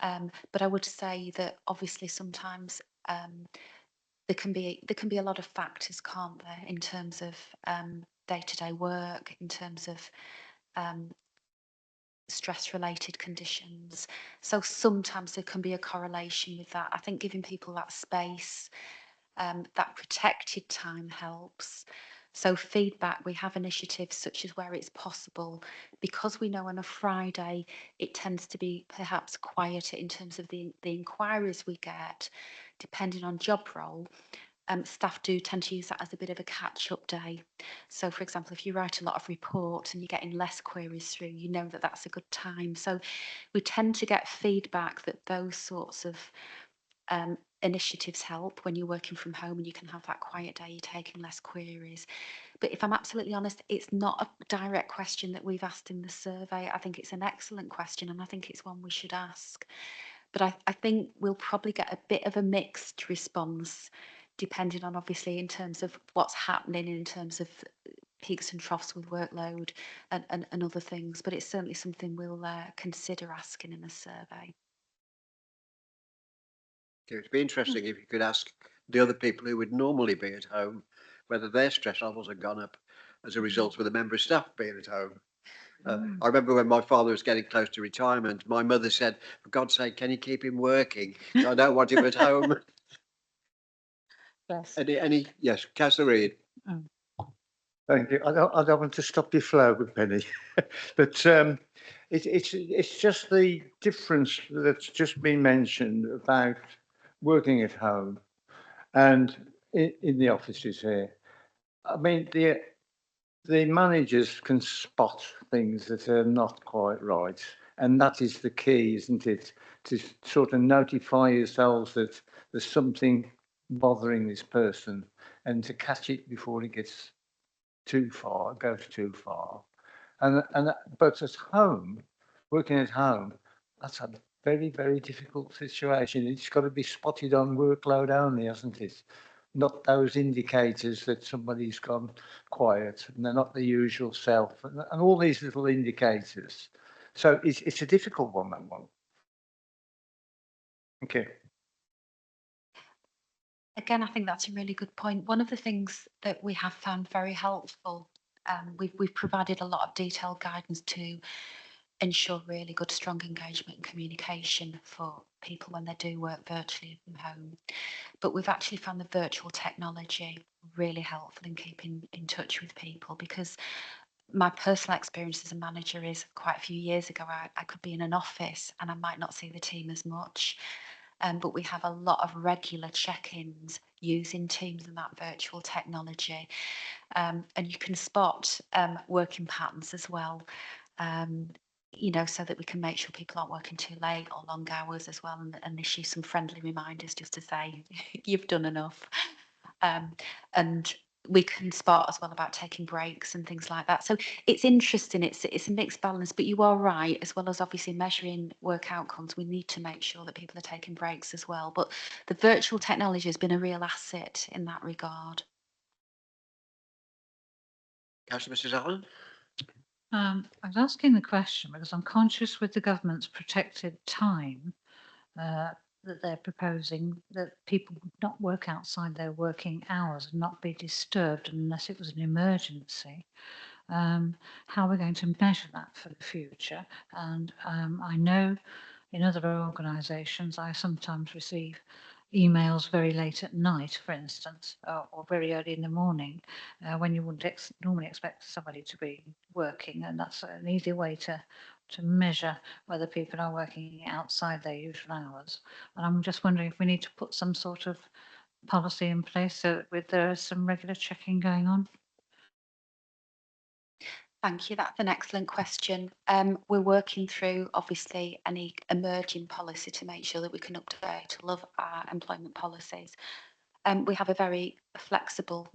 But I would say that obviously sometimes there can be a lot of factors, can't there, in terms of day-to-day work, in terms of stress-related conditions. So sometimes there can be a correlation with that. I think giving people that space, that protected time helps. So feedback, we have initiatives such as where it's possible, because we know on a Friday it tends to be perhaps quieter in terms of the inquiries we get, depending on job role. Staff do tend to use that as a bit of a catch-up day. So, for example, if you write a lot of reports and you're getting less queries through, you know that that's a good time. So we tend to get feedback that those sorts of initiatives help when you're working from home and you can have that quiet day, you're taking less queries. But if I'm absolutely honest, it's not a direct question that we've asked in the survey. I think it's an excellent question and I think it's one we should ask. But I think we'll probably get a bit of a mixed response, depending on obviously in terms of what's happening in terms of peaks and troughs with workload and other things. But it's certainly something we'll consider asking in the survey. It'd be interesting if you could ask the other people who would normally be at home whether their stress levels have gone up as a result of the member of staff being at home. I remember when my father was getting close to retirement, my mother said, for God's sake, can you keep him working? I don't want him at home. Yes. Yes, Councillor Reid. Thank you. I don't want to stop your flow, Penny, but it's just the difference that's just been mentioned about working at home and in the offices here. I mean, the managers can spot things that are not quite right, and that is the key, isn't it? To sort of notify yourselves that there's something bothering this person, and to catch it before it gets too far, goes too far. But at home, working at home, that's a very, very difficult situation. It's got to be spotted on workload only, hasn't it? Not those indicators that somebody's gone quiet and they're not the usual self and all these little indicators. So it's a difficult one, that one. Okay. Again, I think that's a really good point. One of the things that we have found very helpful, we've provided a lot of detailed guidance to ensure really good, strong engagement and communication for people when they do work virtually from home. But we've actually found the virtual technology really helpful in keeping in touch with people, because my personal experience as a manager is quite a few years ago, I could be in an office and I might not see the team as much. But we have a lot of regular check-ins using Teams and that virtual technology. And you can spot working patterns as well, you know, so that we can make sure people aren't working too late or long hours as well, and issue some friendly reminders just to say, you've done enough. And we can spot as well about taking breaks and things like that. So it's interesting, it's a mixed balance, but you are right, as well as obviously measuring work outcomes, we need to make sure that people are taking breaks as well. But the virtual technology has been a real asset in that regard. Councillor Mrs Allen? I was asking the question because I'm conscious with the government's protected time that they're proposing that people would not work outside their working hours and not be disturbed unless it was an emergency. How are we going to measure that for the future? And I know in other organisations I sometimes receive emails very late at night, for instance, or very early in the morning, when you wouldn't normally expect somebody to be working, and that's an easy way to measure whether people are working outside their usual hours. And I'm just wondering if we need to put some sort of policy in place so that there is some regular checking going on. Thank you. That's an excellent question. We're working through, obviously, any emerging policy to make sure that we can update all of our employment policies. We have a very flexible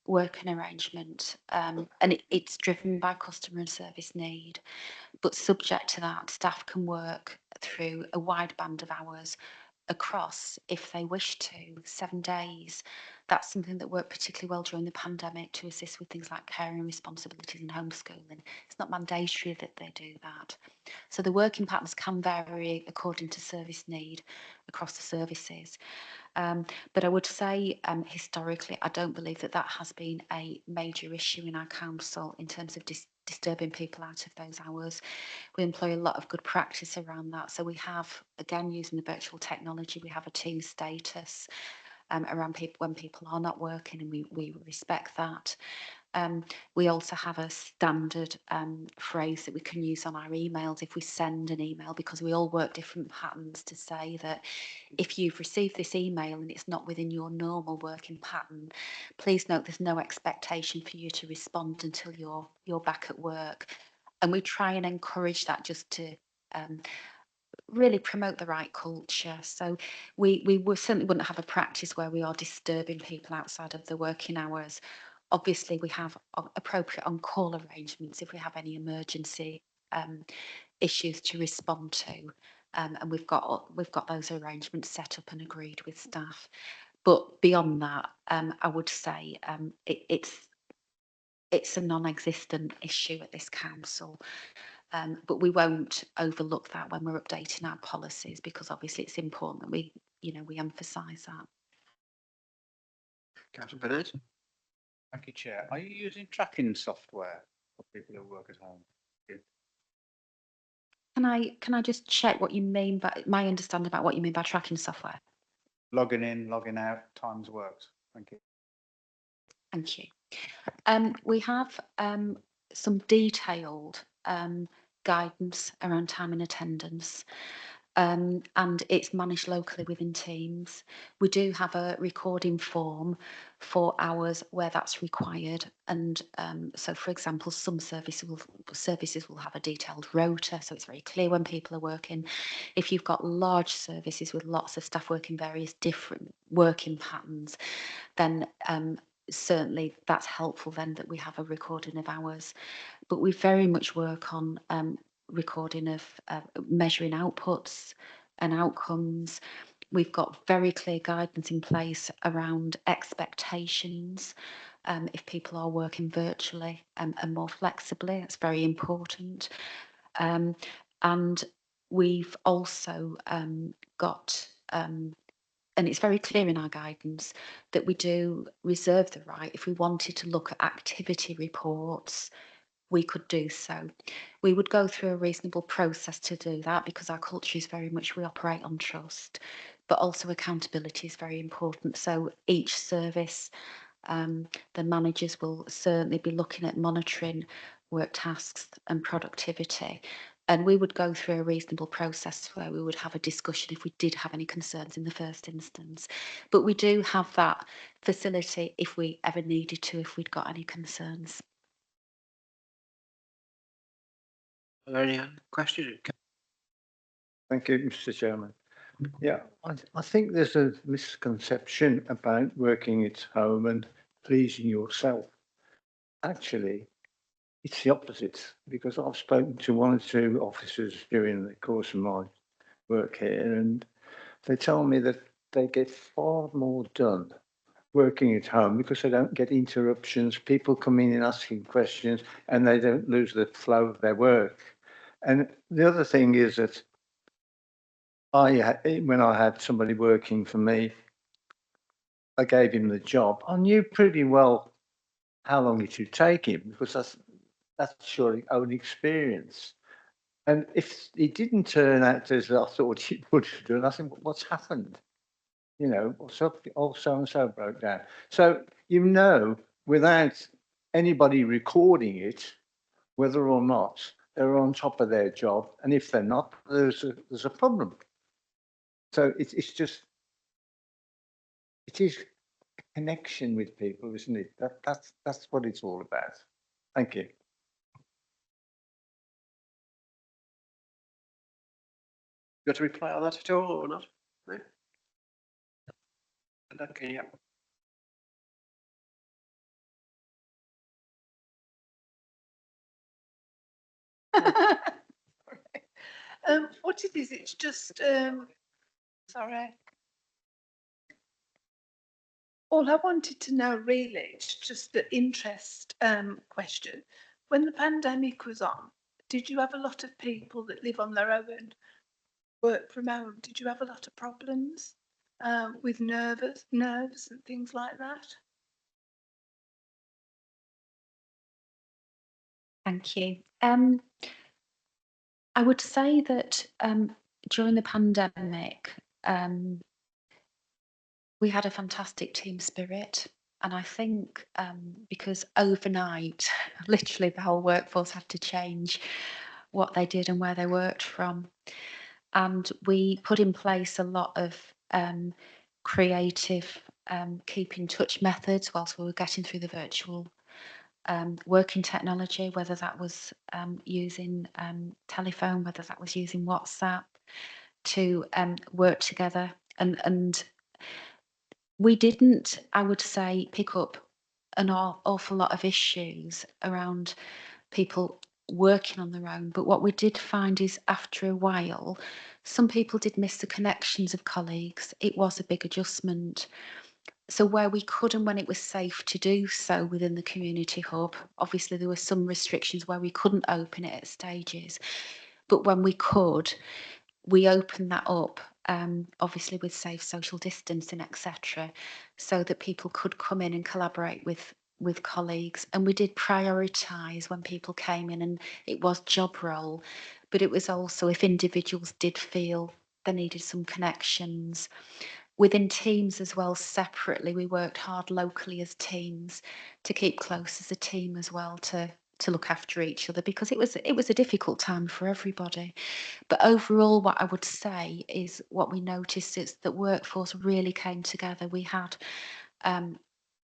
working arrangement, and it's driven by customer and service need. But subject to that, staff can work through a wide band of hours across, if they wish to, 7 days. That's something that worked particularly well during the pandemic to assist with things like caring responsibilities and homeschooling. It's not mandatory that they do that. So the working patterns can vary according to service need across the services. But I would say historically, I don't believe that that has been a major issue in our council in terms of disturbing people out of those hours. We employ a lot of good practice around that. So we have, again, using the virtual technology, we have a team status around people when people are not working, and we respect that. We also have a standard phrase that we can use on our emails if we send an email, because we all work different patterns, to say that if you've received this email and it's not within your normal working pattern, please note there's no expectation for you to respond until you're back at work. And we try and encourage that, just to really promote the right culture. So we certainly wouldn't have a practice where we are disturbing people outside of the working hours. Obviously, we have appropriate on-call arrangements if we have any emergency issues to respond to, and we've got those arrangements set up and agreed with staff. But beyond that, I would say it's a non-existent issue at this council. But we won't overlook that when we're updating our policies, because obviously it's important that we emphasise that. Councillor Bennett. Thank you, Chair. Are you using tracking software for people who work at home? Can I just check what you mean by my understanding about what you mean by tracking software? Logging in, logging out, times worked. Thank you. Thank you. We have some detailed guidance around time and attendance, and it's managed locally within teams. We do have a recording form for hours where that's required, and so, for example, some services will have a detailed rota, so it's very clear when people are working. If you've got large services with lots of staff working various different working patterns, then certainly that's helpful then that we have a recording of hours. But we very much work on recording of measuring outputs and outcomes. We've got very clear guidance in place around expectations. If people are working virtually and more flexibly, that's very important. And we've also got and it's very clear in our guidance that we do reserve the right, if we wanted to look at activity reports, we could do so. We would go through a reasonable process to do that, because our culture is very much, we operate on trust, but also accountability is very important. So each service, the managers will certainly be looking at monitoring work tasks and productivity. And we would go through a reasonable process where we would have a discussion if we did have any concerns in the first instance. But we do have that facility if we ever needed to, if we'd got any concerns. Are there any other questions? Thank you, Mr. Chairman. Yeah, I think there's a misconception about working at home and pleasing yourself. Actually, it's the opposite, because I've spoken to one or two officers during the course of my work here, and they tell me that they get far more done working at home because they don't get interruptions, people come in and asking questions, and they don't lose the flow of their work. And the other thing is that when I had somebody working for me, I gave him the job. I knew pretty well how long it should take him, because that's your own experience. And if it didn't turn out as I thought it would have done, I think, what's happened? you know, or so and so broke down. So, you know, without anybody recording it, whether or not they're on top of their job, and if they're not, there's a problem. So it is a connection with people, isn't it? That's what it's all about. Thank you. Got to reply on that at all or not? No? Okay, yeah. What it is, it's just, sorry. All I wanted to know really, it's just an interest question. When the pandemic was on, did you have a lot of people that live on their own, work from home? Did you have a lot of problems with nerves and things like that? Thank you. I would say that during the pandemic, we had a fantastic team spirit. And I think because overnight, literally the whole workforce had to change what they did and where they worked from. And we put in place a lot of creative keep in touch methods whilst we were getting through the virtual working technology, whether that was using telephone, whether that was using WhatsApp, to work together. And we didn't, I would say, pick up an awful lot of issues around people working on their own. But what we did find is after a while, some people did miss the connections of colleagues. It was a big adjustment. So where we could and when it was safe to do so within the community hub, obviously there were some restrictions where we couldn't open it at stages. But when we could, we opened that up, obviously with safe social distancing, etc., so that people could come in and collaborate with colleagues. And we did prioritise when people came in, and it was job role, but it was also if individuals did feel they needed some connections. Within teams as well, separately, we worked hard locally as teams to keep close as a team as well, to look after each other, because it was a difficult time for everybody. But overall, what I would say is what we noticed is that workforce really came together. We had an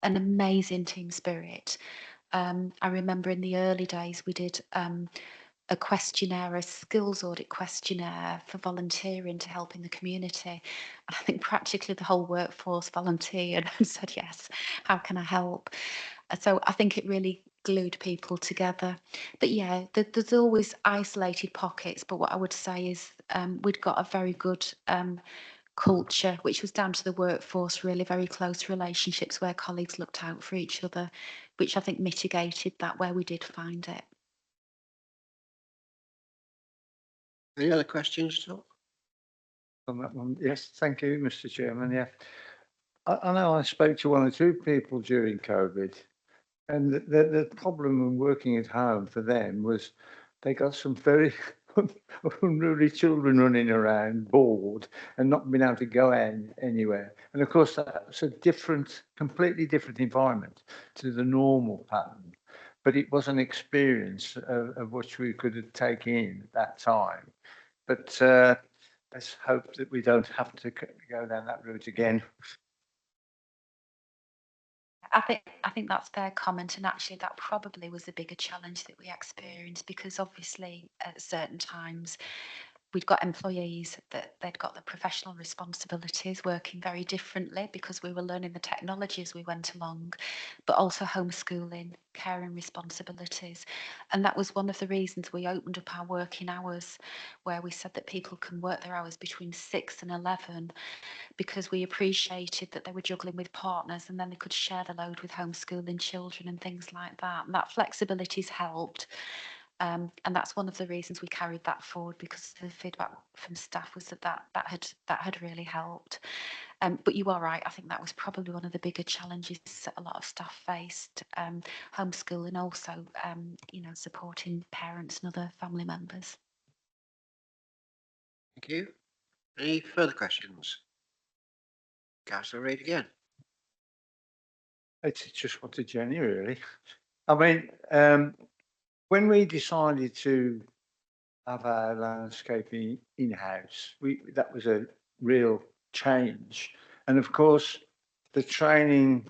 amazing team spirit. I remember in the early days we did a questionnaire, a skills audit questionnaire for volunteering to help in the community. And I think practically the whole workforce volunteered and said, yes, how can I help? So I think it really glued people together. But yeah, there's always isolated pockets. But what I would say is we'd got a very good culture, which was down to the workforce, really very close relationships where colleagues looked out for each other, which I think mitigated that where we did find it. Any other questions at all? On that one, yes, thank you, Mr. Chairman. Yeah, I know I spoke to one or two people during COVID, and the problem in working at home for them was they got some very unruly children running around, bored, and not being able to go anywhere. And of course, that's a completely different environment to the normal pattern. But it was an experience of which we could take in at that time. But let's hope that we don't have to go down that route again. I think that's a fair comment, and actually that probably was the bigger challenge that we experienced, because obviously at certain times we'd got employees that they'd got the professional responsibilities working very differently because we were learning the technology as we went along, but also homeschooling, caring responsibilities. And that was one of the reasons we opened up our working hours, where we said that people can work their hours between 6 and 11, because we appreciated that they were juggling with partners and then they could share the load with homeschooling children and things like that. And that flexibility's helped. And that's one of the reasons we carried that forward, because the feedback from staff was that had really helped. But you are right, I think that was probably one of the bigger challenges that a lot of staff faced, homeschooling, also supporting parents and other family members. Thank you. Any further questions? Councillor Reid again. It's just what a journey, really. I mean, when we decided to have our landscaping in-house, that was a real change. And of course, the training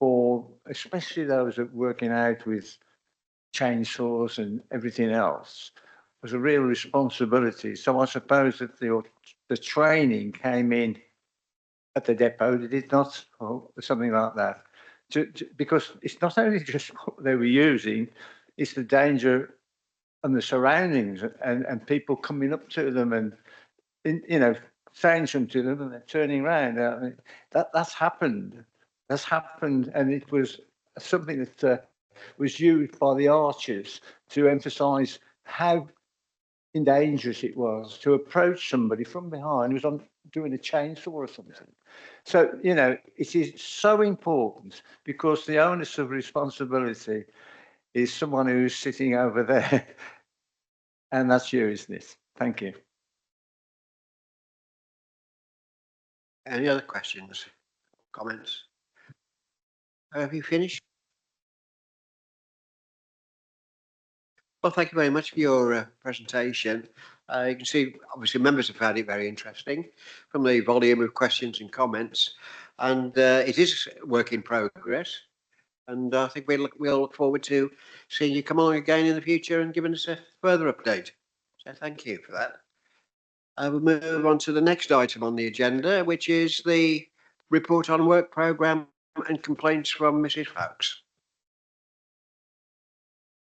for especially those that working out with chainsaws and everything else was a real responsibility. So I suppose that the training came in at the depot, did it not, or something like that? Because it's not only just what they were using, it's the danger and the surroundings and people coming up to them and, you know, saying something to them and they're turning around. I mean, that's happened. That's happened, and it was something that was used by the archers to emphasise how dangerous it was to approach somebody from behind who was doing a chainsaw or something. So, you know, it is so important because the onus of responsibility is someone who's sitting over there, and that's you, isn't it? Thank you. Any other questions, comments? Have you finished? Well, thank you very much for your presentation. You can see, obviously, members have found it very interesting from the volume of questions and comments, and it is work in progress. And I think we'll look forward to seeing you come along again in the future and giving us a further update. So thank you for that. We'll move on to the next item on the agenda, which is the report on work programme and complaints from Mrs. Fowkes.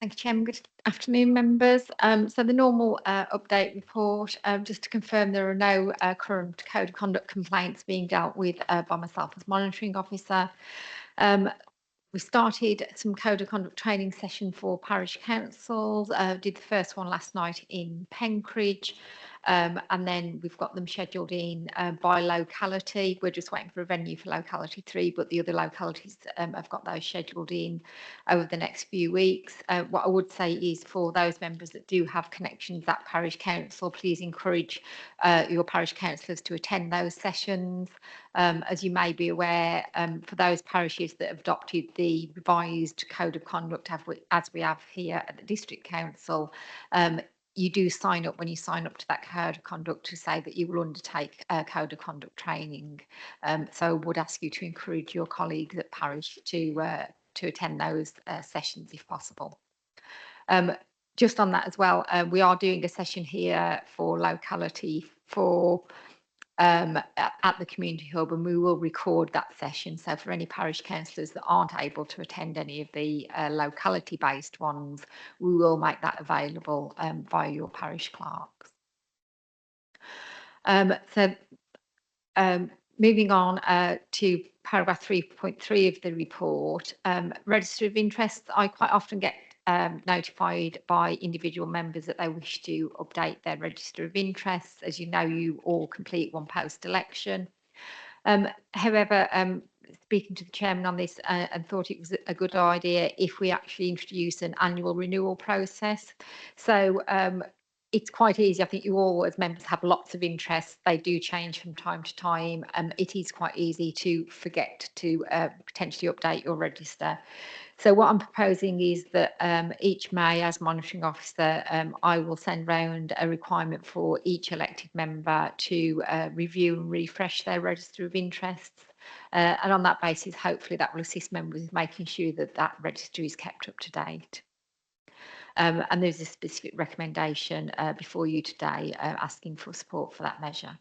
Thank you, Chairman. Good afternoon, members. So the normal update report, just to confirm there are no current code of conduct complaints being dealt with by myself as monitoring officer. We started some code of conduct training session for parish councils, did the first one last night in Penkridge, and then we've got them scheduled in by locality. We're just waiting for a venue for locality 3, but the other localities have got those scheduled in over the next few weeks. What I would say is for those members that do have connections at parish council, please encourage your parish councillors to attend those sessions. As you may be aware, for those parishes that have adopted the revised code of conduct as we have here at the district council, you do sign up when you sign up to that code of conduct to say that you will undertake code of conduct training. So I would ask you to encourage your colleagues at parish to attend those sessions if possible. Just on that as well, we are doing a session here for locality for at the community hub, and we will record that session. So for any parish councillors that aren't able to attend any of the locality based ones, we will make that available via your parish clerks. Moving on to paragraph 3.3 of the report, register of interests. I quite often get notified by individual members that they wish to update their register of interests. As you know, you all complete one post-election. However, speaking to the chairman on this and thought it was a good idea if we actually introduce an annual renewal process. So it's quite easy. I think you all as members have lots of interests. They do change from time to time. It is quite easy to forget to potentially update your register. So what I'm proposing is that each May, as monitoring officer, I will send round a requirement for each elected member to review and refresh their register of interests. And on that basis, hopefully that will assist members in making sure that that register is kept up to date. And there's a specific recommendation before you today asking for support for that measure.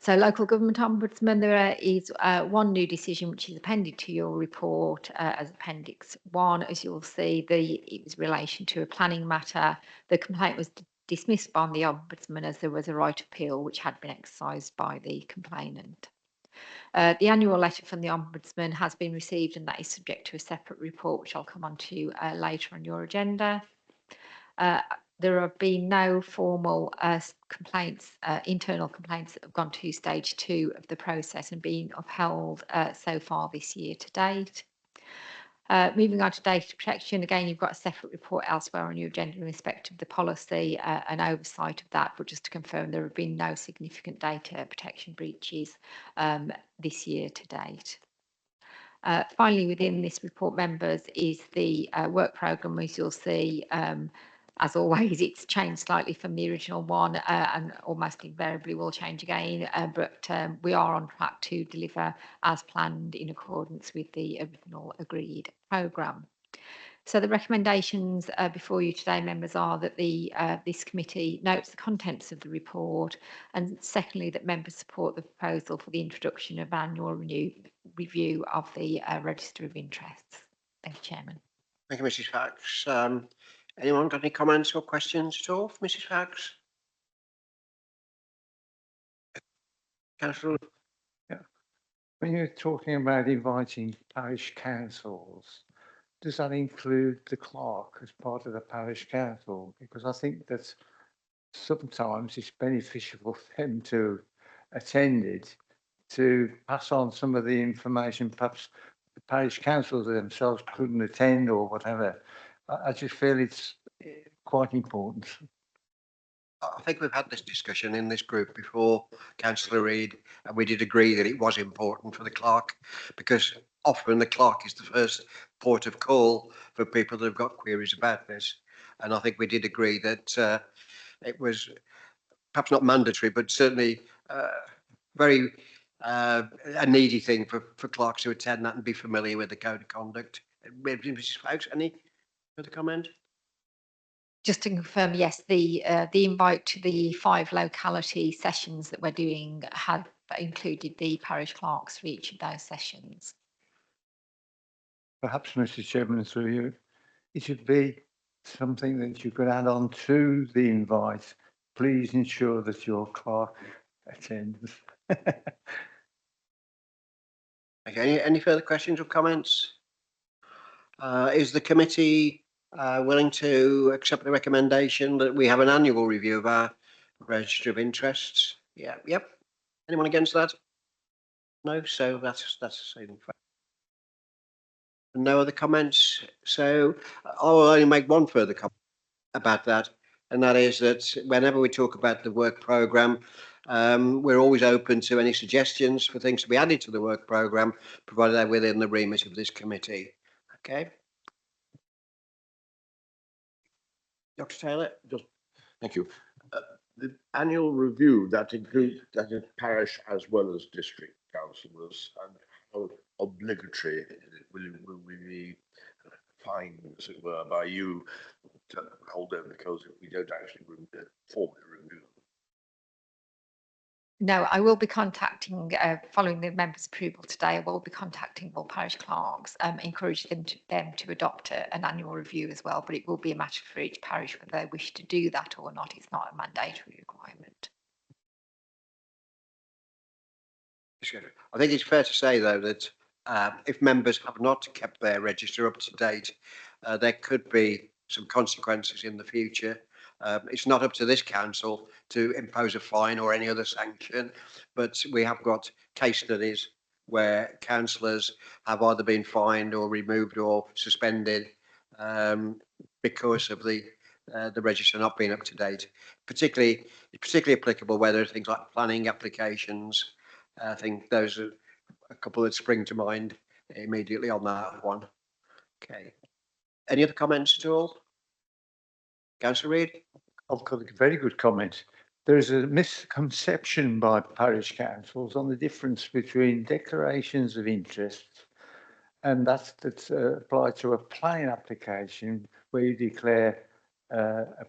So local government ombudsman, there is one new decision which is appended to your report as Appendix 1. As you'll see, it was in relation to a planning matter. The complaint was dismissed by the ombudsman as there was a right to appeal which had been exercised by the complainant. The annual letter from the ombudsman has been received, and that is subject to a separate report which I'll come on to later on your agenda. There have been no formal complaints, internal complaints that have gone to stage 2 of the process and been upheld so far this year to date. Moving on to data protection, again, you've got a separate report elsewhere on your agenda in respect of the policy and oversight of that, but just to confirm there have been no significant data protection breaches this year to date. Finally, within this report, members, is the work programme. As you'll see, as always, it's changed slightly from the original one and almost invariably will change again, but we are on track to deliver as planned in accordance with the original agreed programme. So the recommendations before you today, members, are that this committee notes the contents of the report, and secondly, that members support the proposal for the introduction of annual review of the Register of Interests. Thank you, Chairman. Thank you, Mrs. Fax. Anyone got any comments or questions at all for Mrs. Fax? Councillor. Yeah. When you're talking about inviting parish councils, does that include the clerk as part of the parish council? Because I think that sometimes it's beneficial for them to attend it, to pass on some of the information perhaps the parish councils themselves couldn't attend or whatever. I just feel it's quite important. I think we've had this discussion in this group before, Councillor Reid, and we did agree that it was important for the clerk, because often the clerk is the first port of call for people that have got queries about this. And I think we did agree that it was perhaps not mandatory, but certainly very a needy thing for clerks to attend that and be familiar with the code of conduct. Mrs. Fox, any further comment? Just to confirm, yes, the invite to the 5 locality sessions that we're doing have included the parish clerks for each of those sessions. Perhaps, Mr. Chairman, through you, it should be something that you could add on to the invite. Please ensure that your clerk attends. Okay, any further questions or comments? Is the committee willing to accept the recommendation that we have an annual review of our register of interests? Yeah, yep. Anyone against that? No, so that's the same. No other comments. So I will only make one further comment about that, and that is that whenever we talk about the work programme, we're always open to any suggestions for things to be added to the work programme, provided they're within the remit of this committee. Okay. Dr. Taylor. Thank you. The annual review that includes that is parish as well as district councillors, and how obligatory will we be fined, as it were, by you to hold over the coals if we don't actually formally review them? No, I will be contacting, following the members' approval today, I will be contacting all parish clerks, encouraging them to adopt an annual review as well, but it will be a matter for each parish whether they wish to do that or not. It's not a mandatory requirement. I think it's fair to say, though, that if members have not kept their register up to date, there could be some consequences in the future. It's not up to this council to impose a fine or any other sanction, but we have got case studies where councillors have either been fined or removed or suspended because of the register not being up to date. Particularly applicable where there are things like planning applications. I think those are a couple that spring to mind immediately on that one. Okay. Any other comments at all? Councillor Reid? I've got a very good comment. There is a misconception by parish councils on the difference between declarations of interest and that's applied to a planning application where you declare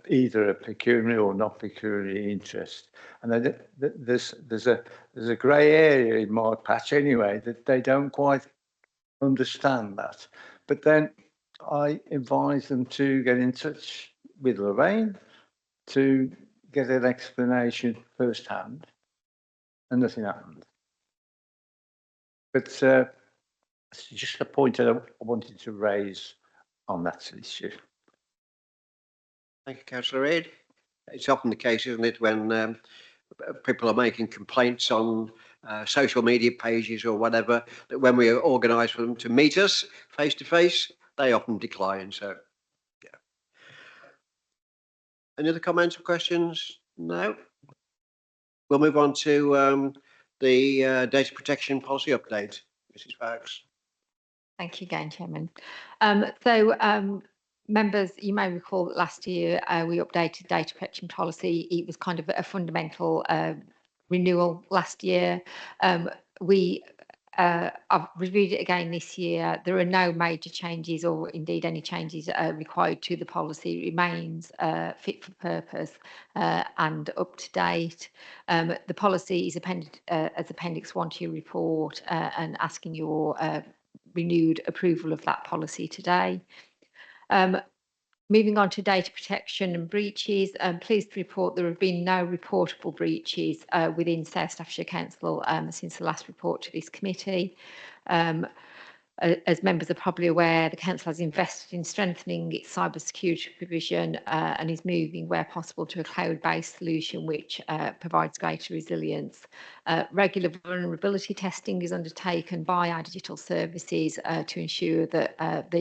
either a pecuniary or not pecuniary interest. And there's a grey area in my patch anyway that they don't quite understand that. But then I advise them to get in touch with Lorraine to get an explanation firsthand, and nothing happened. But it's just a point that I wanted to raise on that issue. Thank you, Councillor Reid. It's often the case, isn't it, when people are making complaints on social media pages or whatever, that when we organise for them to meet us face to face, they often decline. So, yeah. Any other comments or questions? No. We'll move on to the data protection policy update. Mrs. Fox. Thank you again, Chairman. Members, you may recall that last year we updated data protection policy. It was kind of a fundamental renewal last year. I've reviewed it again this year. There are no major changes or indeed any changes required to the policy. It remains fit for purpose and up to date. The policy is appended as Appendix 1 to your report and asking your renewed approval of that policy today. Moving on to data protection and breaches, I'm pleased to report there have been no reportable breaches within South Staffordshire Council since the last report to this committee. As members are probably aware, the council has invested in strengthening its cybersecurity provision and is moving where possible to a cloud-based solution which provides greater resilience. Regular vulnerability testing is undertaken by our digital services to ensure that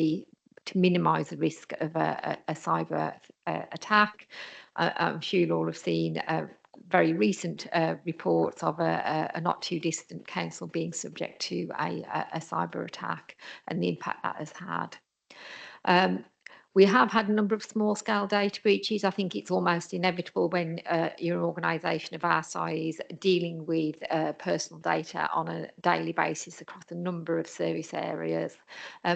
to minimise the risk of a cyber attack. I'm sure you'll all have seen very recent reports of a not too distant council being subject to a cyber attack and the impact that has had. We have had a number of small scale data breaches. I think it's almost inevitable when you're an organisation of our size dealing with personal data on a daily basis across a number of service areas.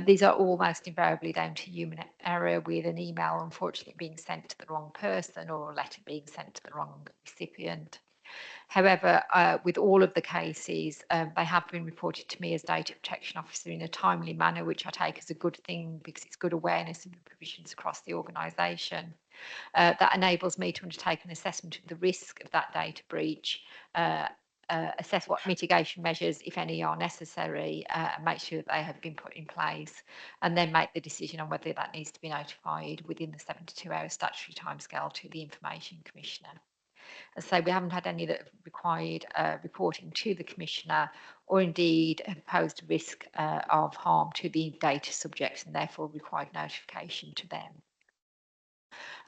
These are almost invariably down to human error, with an email unfortunately being sent to the wrong person or a letter being sent to the wrong recipient. However, with all of the cases, they have been reported to me as data protection officer in a timely manner, which I take as a good thing because it's good awareness of the provisions across the organisation. That enables me to undertake an assessment of the risk of that data breach, assess what mitigation measures, if any, are necessary, and make sure that they have been put in place, and then make the decision on whether that needs to be notified within the 72-hour statutory timescale to the Information Commissioner. As I say, we haven't had any that have required reporting to the Commissioner or indeed have posed a risk of harm to the data subjects and therefore required notification to them.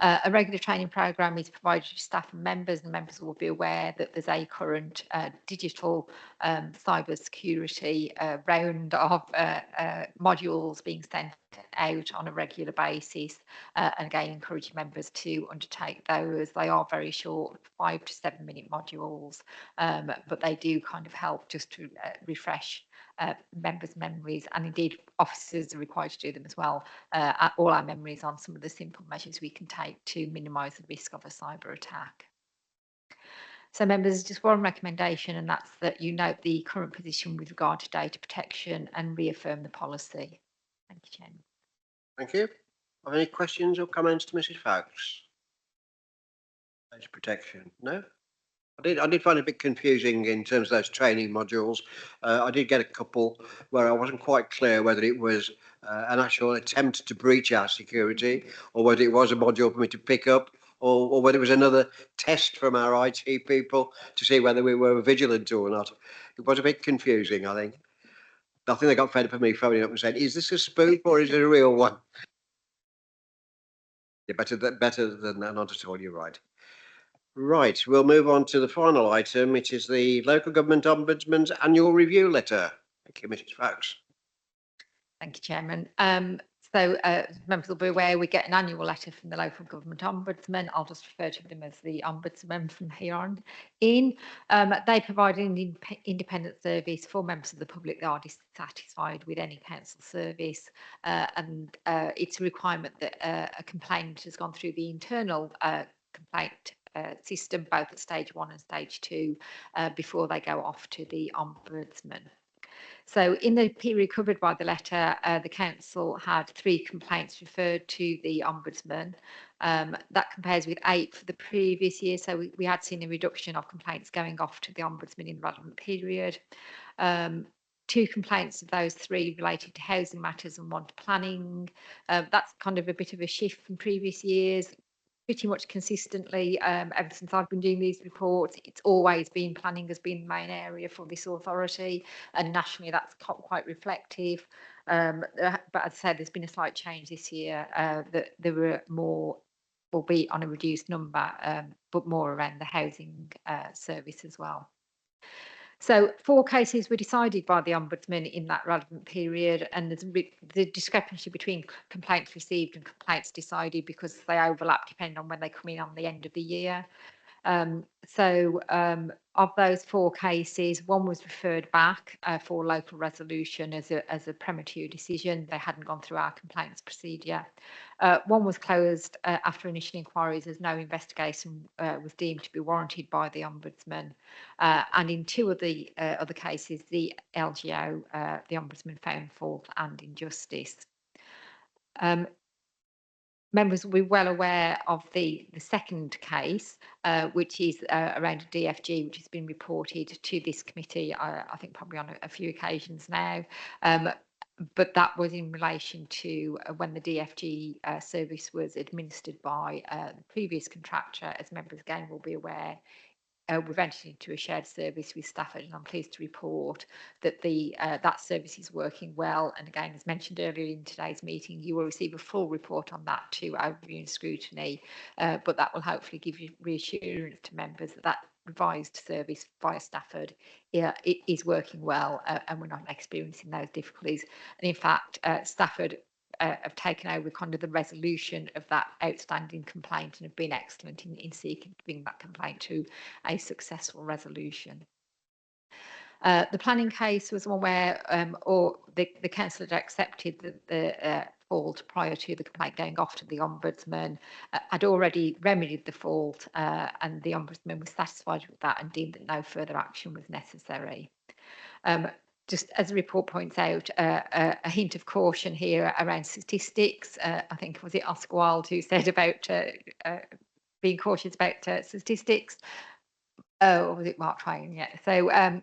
A regular training programme is provided to staff and members will be aware that there's a current digital cyber security round of modules being sent out on a regular basis, and again encouraging members to undertake those. They are very short, 5 to 7 minute modules, but they do kind of help just to refresh members' memories, and indeed officers are required to do them as well, all our memories on some of the simple measures we can take to minimise the risk of a cyber attack. So members, just one recommendation, and that's that you note the current position with regard to data protection and reaffirm the policy. Thank you, Chairman. Thank you. Have any questions or comments to Mrs. Fox? Data protection? No? I did find it a bit confusing in terms of those training modules. I did get a couple where I wasn't quite clear whether it was an actual attempt to breach our security or whether it was a module for me to pick up or whether it was another test from our IT people to see whether we were vigilant or not. It was a bit confusing, I think. I think they got fed up of me phoning up and saying, is this a spoof or is it a real one? Yeah, better than that, not at all, you're right. Right, we'll move on to the final item, which is the Local Government Ombudsman's annual review letter. Thank you, Mrs. Fox. Thank you, Chairman. Members will be aware we get an annual letter from the Local Government Ombudsman. I'll just refer to them as the Ombudsman from here on in. They provide an independent service for members of the public that are dissatisfied with any council service, and it's a requirement that a complainant has gone through the internal complaint system, both at stage 1 and stage 2, before they go off to the Ombudsman. So in the period covered by the letter, the council had 3 complaints referred to the Ombudsman. That compares with 8 for the previous year. So we had seen a reduction of complaints going off to the Ombudsman in the relevant period. 2 complaints of those 3 related to housing matters and 1 to planning. That's kind of a bit of a shift from previous years. pretty much consistently, ever since I've been doing these reports, it's always been planning has been the main area for this authority, and nationally that's quite reflective. But as I said, there's been a slight change this year, that there were more, albeit on a reduced number, but more around the housing service as well. So 4 cases were decided by the Ombudsman in that relevant period, and there's the discrepancy between complaints received and complaints decided because they overlap depending on when they come in on the end of the year. Of those 4 cases, 1 was referred back for local resolution as a premature decision. They hadn't gone through our complaints procedure. 1 was closed after initial inquiries as no investigation was deemed to be warranted by the Ombudsman. And in 2 of the other cases, the LGO, the Ombudsman found fault and injustice. Members will be well aware of the second case, which is around a DFG, which has been reported to this committee, I think probably on a few occasions now. But that was in relation to when the DFG service was administered by the previous contractor. As members again will be aware, we've entered into a shared service with Stafford, and I'm pleased to report that that service is working well. And again, as mentioned earlier in today's meeting, you will receive a full report on that to overview and scrutiny, but that will hopefully give you reassurance to members that that revised service via Stafford it is working well, and we're not experiencing those difficulties. And in fact, Stafford have taken over kind of the resolution of that outstanding complaint and have been excellent in seeking to bring that complaint to a successful resolution. The planning case was one where the council had accepted the fault prior to the complaint going off to the Ombudsman, had already remedied the fault, and the Ombudsman was satisfied with that and deemed that no further action was necessary. Just as the report points out, a hint of caution here around statistics. I think, was it Oscar Wilde who said about being cautious about statistics? Or was it Mark Twain? Yeah. So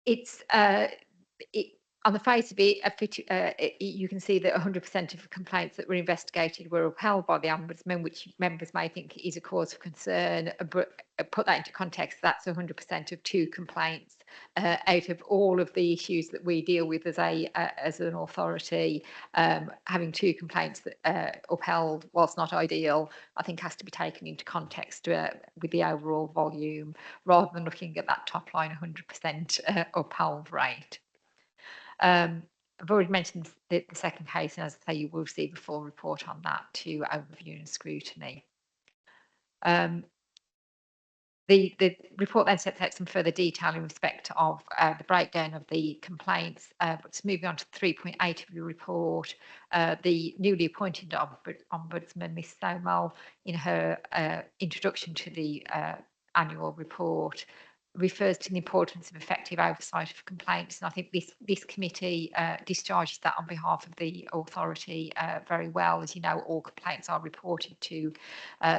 it's on the face of it, you can see that 100% of complaints that were investigated were upheld by the Ombudsman, which members may think is a cause of concern. But put that into context, that's 100% of 2 complaints out of all of the issues that we deal with as an authority. Having 2 complaints that upheld, whilst not ideal, I think has to be taken into context with the overall volume, rather than looking at that top line 100% upheld rate. I've already mentioned the second case, and as I say, you will receive a full report on that to overview and scrutiny. The report then sets out some further detail in respect of the breakdown of the complaints. But moving on to 3.8 of your report, the newly appointed Ombudsman, Ms. Somal, in her introduction to the annual report, refers to the importance of effective oversight of complaints, and I think this committee discharges that on behalf of the authority very well. As you know, all complaints are reported to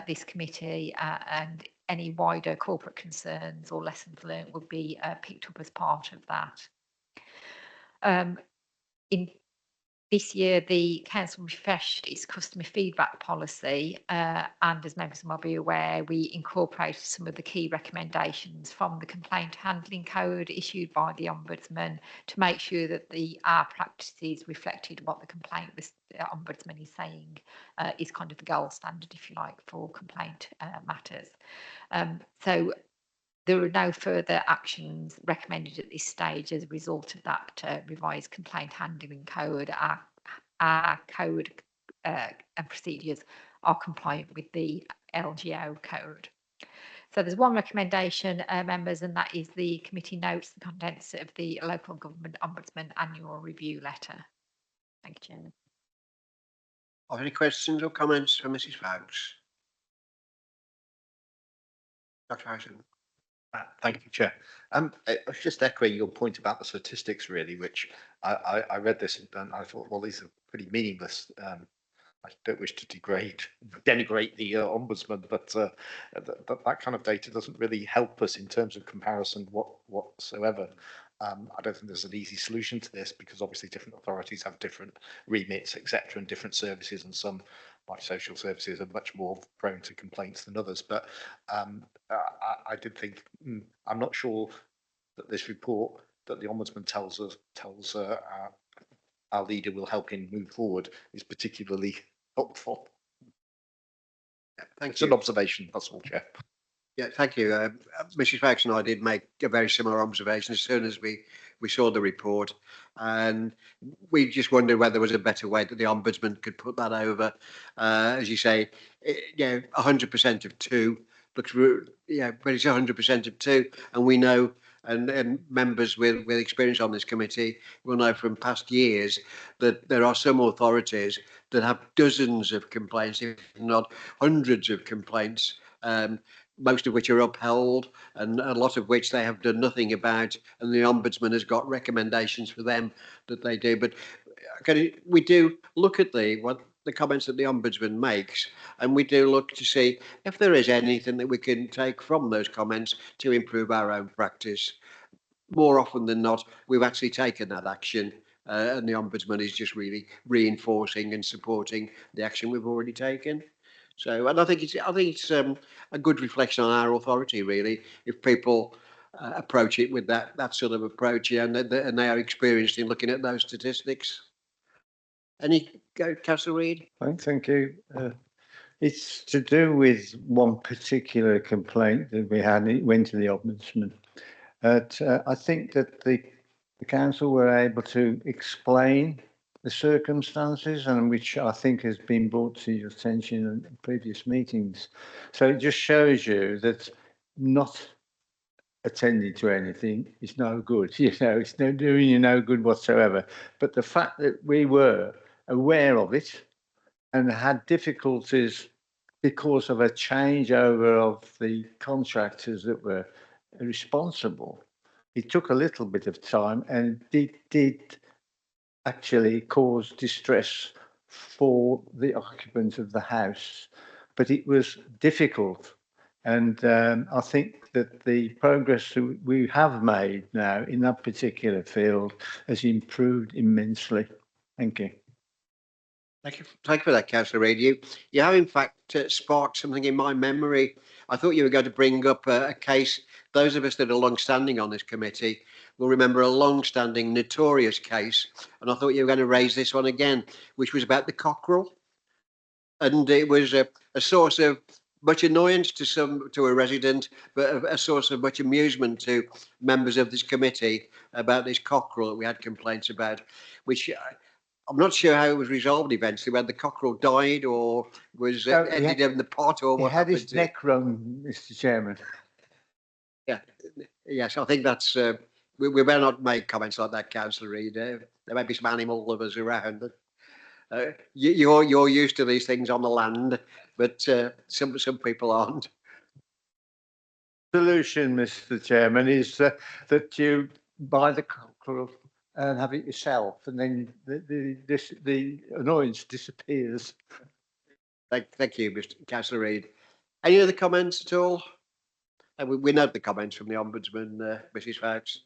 this committee, and any wider corporate concerns or lessons learned would be picked up as part of that. In this year, the council refreshed its customer feedback policy, and as members will be aware, we incorporated some of the key recommendations from the complaint handling code issued by the Ombudsman to make sure that our practices reflected what the Ombudsman is saying is kind of the gold standard, if you like, for complaint matters. So there are no further actions recommended at this stage as a result of that revised complaint handling code. Our code and procedures are compliant with the LGO code. So there's one recommendation, members, and that is the committee notes the contents of the Local Government Ombudsman Annual Review Letter. Thank you, Chairman. Are there any questions or comments from Mrs. Fox? Dr. Harrison. Thank you, Chair. I was just echoing your point about the statistics, really, which I read this and I thought, well, these are pretty meaningless. I don't wish to denigrate the Ombudsman, but that kind of data doesn't really help us in terms of comparison whatsoever. I don't think there's an easy solution to this because obviously different authorities have different remits, etc., and different services, and some, like social services, are much more prone to complaints than others. But I did think I'm not sure that this report that the Ombudsman tells our leader will help him move forward is particularly helpful. Thank It's you. an observation, that's all, Chair. Yeah, thank you. Mrs. Fox and I did make a very similar observation as soon as we saw the report, and we just wondered whether there was a better way that the Ombudsman could put that over. As you say, 100% of 2 looks, but it's 100% of 2, and we know, and members with experience on this committee will know from past years that there are some authorities that have dozens of complaints, if not hundreds of complaints. Most of which are upheld, and a lot of which they have done nothing about, and the Ombudsman has got recommendations for them that they do. But we do look at the comments that the Ombudsman makes, and we do look to see if there is anything that we can take from those comments to improve our own practice. More often than not, we've actually taken that action, and the Ombudsman is just really reinforcing and supporting the action we've already taken. So, and I think it's a good reflection on our authority, really, if people approach it with that sort of approach, and they are experienced in looking at those statistics. Any, Councillor Reid? Thank you. It's to do with one particular complaint that we had. It went to the Ombudsman. I think that the council were able to explain the circumstances, and which I think has been brought to your attention in previous meetings. So it just shows you that not attending to anything is no good. It's no doing you no good whatsoever. But the fact that we were aware of it and had difficulties because of a changeover of the contractors that were responsible, it took a little bit of time, and did actually cause distress for the occupant of the house, but it was difficult. And I think that the progress we have made now in that particular field has improved immensely. Thank you. Thank you for that, Councillor Reid. You have in fact sparked something in my memory. I thought you were going to bring up a case. Those of us that are long-standing on this committee will remember a long-standing notorious case, and I thought you were going to raise this one again, which was about the cockerel, and it was a source of much annoyance to a resident, but a source of much amusement to members of this committee about this cockerel that we had complaints about, which I'm not sure how it was resolved eventually, whether the cockerel died or was ended in the pot, or what happened. He had his neck wrung, Mr. Chairman. Yeah, yes, I think that's. We better not make comments like that, Councillor Reid. There may be some animal lovers around. You're used to these things on the land, but some people aren't. Solution, Mr. Chairman, is that you buy the cockerel and have it yourself, and then the annoyance disappears. Thank you, Mr. Councillor Reid. Any other comments at all? We note the comments from the Ombudsman, Mrs. Fox.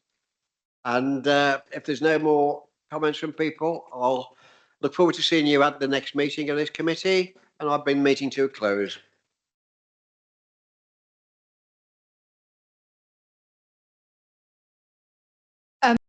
And if there's no more comments from people, I'll look forward to seeing you at the next meeting of this committee, and I've been meeting to a close.